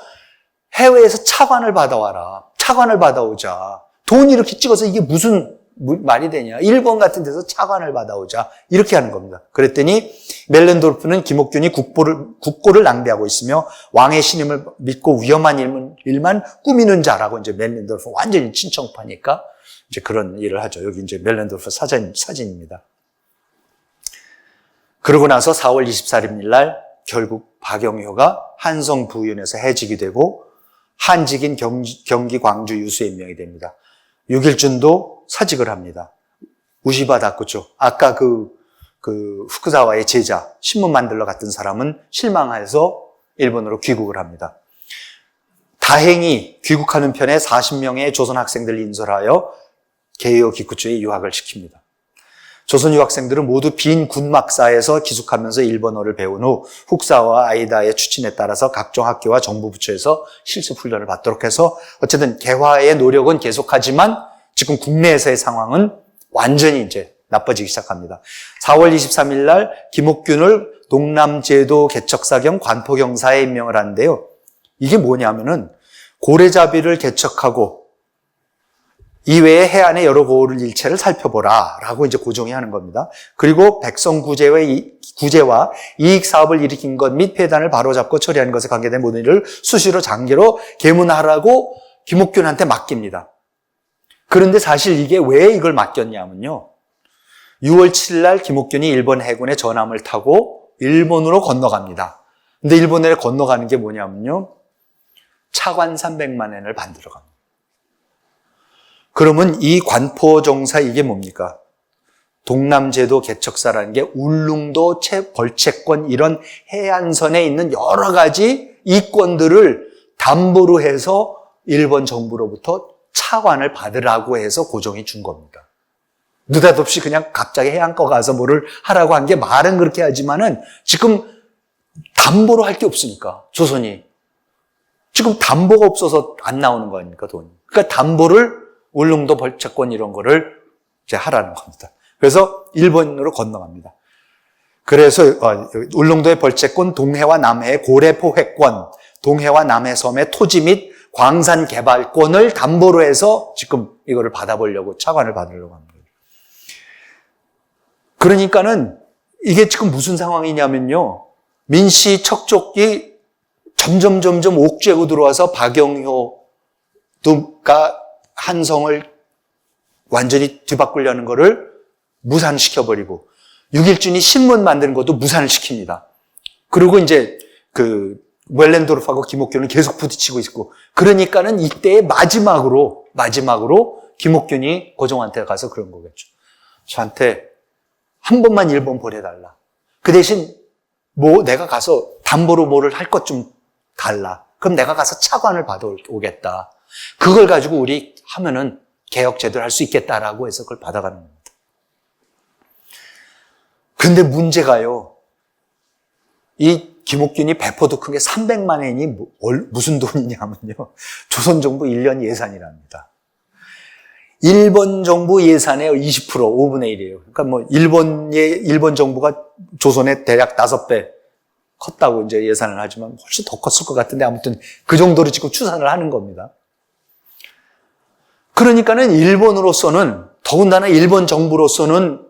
해외에서 차관을 받아와라. 차관을 받아오자. 돈 이렇게 찍어서 이게 무슨 말이 되냐. 일본 같은 데서 차관을 받아오자. 이렇게 하는 겁니다. 그랬더니 멜렌도르프는 김옥균이 국고를 낭비하고 있으며 왕의 신임을 믿고 위험한 일만 꾸미는 자라고 이제 멜렌도르프 완전히 친정파니까 이제 그런 일을 하죠. 여기 이제 멜렌도르프 사진입니다. 그러고 나서 4월 24일 날 결국 박영효가 한성 부윤에서 해직이 되고 한직인 경기 광주 유수에 임명이 됩니다. 유길준도 사직을 합니다. 우시바 다쿠초, 아까 그 후쿠자와의 제자, 신문 만들러 갔던 사람은 실망해서 일본으로 귀국을 합니다. 다행히 귀국하는 편에 40명의 조선 학생들을 인솔하여 게이오 기쿠초에 유학을 시킵니다. 조선 유학생들은 모두 빈 군막사에서 기숙하면서 일본어를 배운 후 훅사와 아이다의 추진에 따라서 각종 학교와 정부 부처에서 실습 훈련을 받도록 해서 어쨌든 개화의 노력은 계속하지만 지금 국내에서의 상황은 완전히 이제 나빠지기 시작합니다. 4월 23일 날 김옥균을 동남제도 개척사 겸 관포경사에 임명을 하는데요. 이게 뭐냐면은 고래잡이를 개척하고 이외에 해안의 여러 고을 일체를 살펴보라 라고 이제 고정이 하는 겁니다. 그리고 백성 구제와 이익 사업을 일으킨 것 및 폐단을 바로잡고 처리하는 것에 관계된 모든 일을 수시로 장기로 계문하라고 김옥균한테 맡깁니다. 그런데 사실 이게 왜 이걸 맡겼냐면요. 6월 7일 날 김옥균이 일본 해군의 전함을 타고 일본으로 건너갑니다. 근데 일본에 건너가는 게 뭐냐면요. 차관 300만 엔을 받으러 갑니다. 그러면 이 관포정사 이게 뭡니까? 동남제도 개척사라는 게 울릉도 벌채권 이런 해안선에 있는 여러 가지 이권들을 담보로 해서 일본 정부로부터 차관을 받으라고 해서 고정해 준 겁니다. 느닷없이 그냥 갑자기 해안가 가서 뭐를 하라고 한 게 말은 그렇게 하지만은 지금 담보로 할 게 없으니까 조선이 지금 담보가 없어서 안 나오는 거 아닙니까 돈이. 그러니까 담보를 울릉도 벌채권 이런 거를 이제 하라는 겁니다. 그래서 일본으로 건너갑니다. 그래서 울릉도의 벌채권, 동해와 남해의 고래포획권, 동해와 남해 섬의 토지 및 광산 개발권을 담보로 해서 지금 이거를 받아보려고 차관을 받으려고 합니다. 그러니까는 이게 지금 무슨 상황이냐면요. 민씨 척족이 점점 옥죄고 들어와서 박영효가 한성을 완전히 뒤바꾸려는 거를 무산시켜버리고 6.1준이 신문 만드는 것도 무산을 시킵니다. 그리고 이제 웰렌도르프하고 김옥균은 계속 부딪히고 있고 그러니까는 이때의 마지막으로 김옥균이 고종한테 가서 그런 거겠죠. 저한테 한 번만 일본 보내달라. 그 대신 내가 가서 담보로 뭐를 할 것 좀 달라. 그럼 내가 가서 차관을 받아오겠다. 그걸 가지고 우리 하면은 개혁 제도를 할 수 있겠다라고 해서 그걸 받아가는 겁니다. 근데 문제가요. 이 김옥균이 배포도 큰 게 300만 엔이 무슨 돈이냐면요. 조선 정부 1년 예산이랍니다. 일본 정부 예산의 20%, 5분의 1이에요. 그러니까 일본 정부가 조선의 대략 5배 컸다고 이제 예산을 하지만 훨씬 더 컸을 것 같은데 아무튼 그 정도로 지금 추산을 하는 겁니다. 그러니까는 일본으로서는 더군다나 일본 정부로서는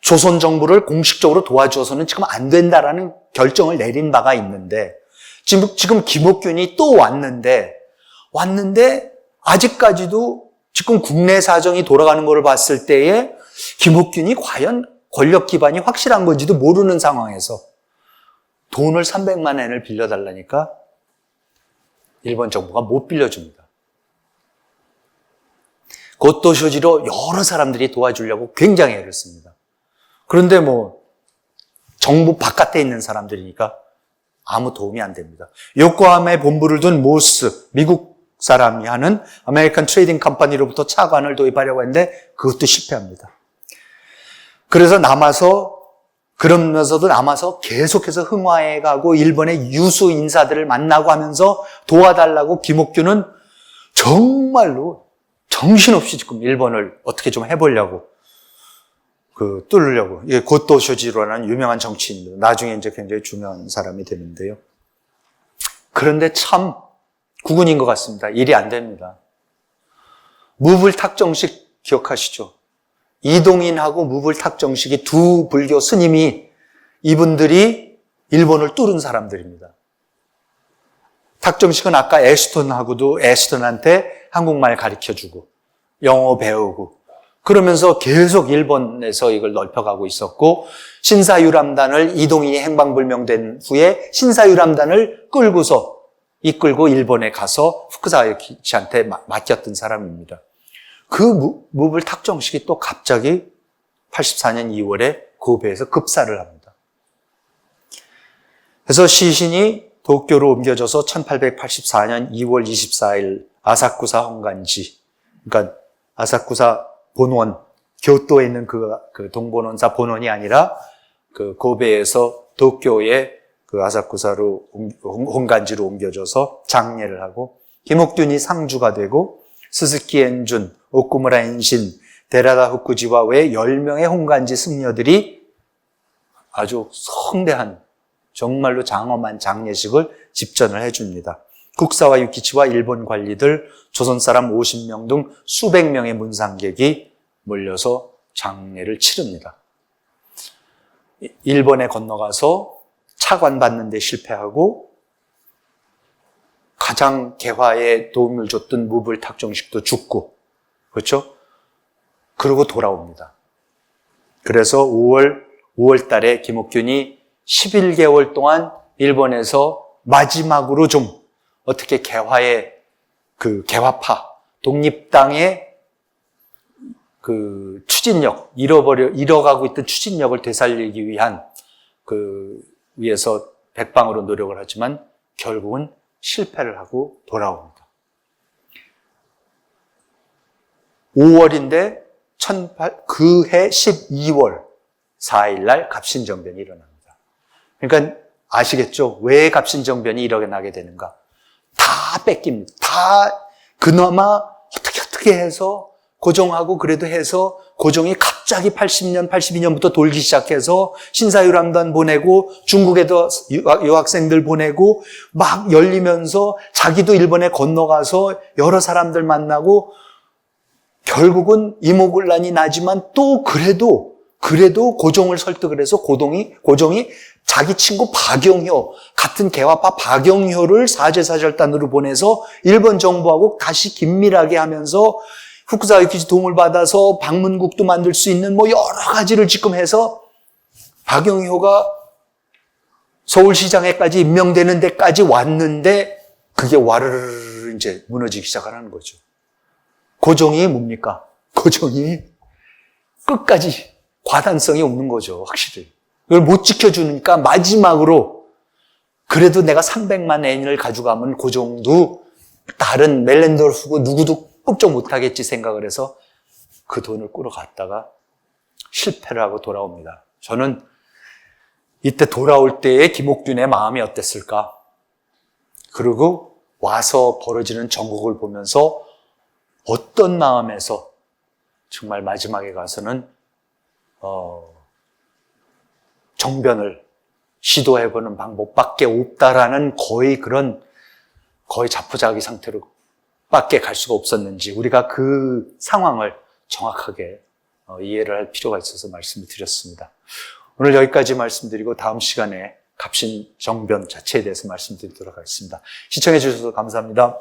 조선 정부를 공식적으로 도와줘서는 지금 안 된다라는 결정을 내린 바가 있는데 지금 김옥균이 또 왔는데 아직까지도 지금 국내 사정이 돌아가는 것을 봤을 때에 김옥균이 과연 권력 기반이 확실한 건지도 모르는 상황에서 돈을 300만 엔을 빌려달라니까 일본 정부가 못 빌려줍니다. 고토 쇼지로 여러 사람들이 도와주려고 굉장히 애를 씁니다. 그런데 정부 바깥에 있는 사람들이니까 아무 도움이 안 됩니다. 요코하마에 본부를 둔 모스, 미국 사람이 하는 아메리칸 트레이딩 컴퍼니로부터 차관을 도입하려고 했는데 그것도 실패합니다. 그러면서도 남아서 계속해서 흥화에 가고 일본의 유수 인사들을 만나고 하면서 도와달라고 김옥균은 정말로 정신없이 지금 일본을 어떻게 좀 해보려고 뚫으려고. 이게 고토 쇼지로라는 유명한 정치인입니다. 나중에 이제 굉장히 중요한 사람이 되는데요. 그런데 참 국운인 것 같습니다. 일이 안 됩니다. 무불탁정식 기억하시죠? 이동인하고 무불탁정식이 두 불교 스님이 이분들이 일본을 뚫은 사람들입니다. 탁정식은 아까 애스턴한테 한국말 가르쳐주고 영어 배우고 그러면서 계속 일본에서 이걸 넓혀가고 있었고, 신사유람단을 이동희 행방불명된 후에 신사유람단을 이끌고 일본에 가서 후쿠사와유키치한테 맡겼던 사람입니다. 그 무불 탁정식이 또 갑자기 84년 2월에 고베에서 급사를 합니다. 그래서 시신이 도쿄로 옮겨져서 1884년 2월 24일 아사쿠사 헌간지, 그러니까 아사쿠사 본원, 교토에 있는 그 동본원사 본원이 아니라 그 고베에서 도쿄의 그 아사쿠사로 헌간지로 옮겨져서 장례를 하고, 김옥균이 상주가 되고 스스키 엔준, 오쿠무라 엔신, 데라다 후쿠지와 외 10명의 헌간지 승려들이 아주 성대한, 정말로 장엄한 장례식을 집전을 해줍니다. 국사와 유키치와 일본 관리들, 조선 사람 50명 등 수백 명의 문상객이 몰려서 장례를 치릅니다. 일본에 건너가서 차관받는 데 실패하고 가장 개화에 도움을 줬던 무불 탁정식도 죽고, 그렇죠? 그러고 돌아옵니다. 그래서 5월 달에 김옥균이 11개월 동안 일본에서 마지막으로 좀 어떻게 개화의 그 개화파, 독립당의 그 추진력, 잃어가고 있던 추진력을 되살리기 위한 위해서 백방으로 노력을 하지만 결국은 실패를 하고 돌아옵니다. 5월인데 그해 12월 4일 날 갑신정변이 일어납니다. 그러니까 아시겠죠? 왜 갑신정변이 일어나게 되는가? 다 뺏깁니다. 다 그나마 어떻게 해서 고종하고 그래도 해서 고종이 갑자기 82년부터 돌기 시작해서 신사유람단 보내고 중국에도 유학생들 보내고 막 열리면서 자기도 일본에 건너가서 여러 사람들 만나고 결국은 이모군란이 나지만 또 그래도 고종을 설득을 해서 고종이 자기 친구 박영효, 같은 개화파 박영효를 사제사절단으로 보내서 일본 정부하고 다시 긴밀하게 하면서 후쿠사와 유키치 도움을 받아서 방문국도 만들 수 있는 뭐 여러 가지를 지금 해서 박영효가 서울시장에까지 임명되는 데까지 왔는데 그게 와르르 이제 무너지기 시작하는 거죠. 고종이 뭡니까? 고종이 끝까지 과단성이 없는 거죠, 확실히. 그걸 못 지켜주니까 마지막으로 그래도 내가 300만 엔을 가져가면 고종도 다른 멜렌돌프고 누구도 꼼짝 못하겠지 생각을 해서 그 돈을 끌어갔다가 실패를 하고 돌아옵니다. 저는 이때 돌아올 때의 김옥균의 마음이 어땠을까? 그리고 와서 벌어지는 전국을 보면서 어떤 마음에서 정말 마지막에 가서는 정변을 시도해보는 방법밖에 없다라는 거의 자포자기 상태로 밖에 갈 수가 없었는지 우리가 그 상황을 정확하게 이해를 할 필요가 있어서 말씀을 드렸습니다. 오늘 여기까지 말씀드리고 다음 시간에 갑신정변 자체에 대해서 말씀드리도록 하겠습니다. 시청해 주셔서 감사합니다.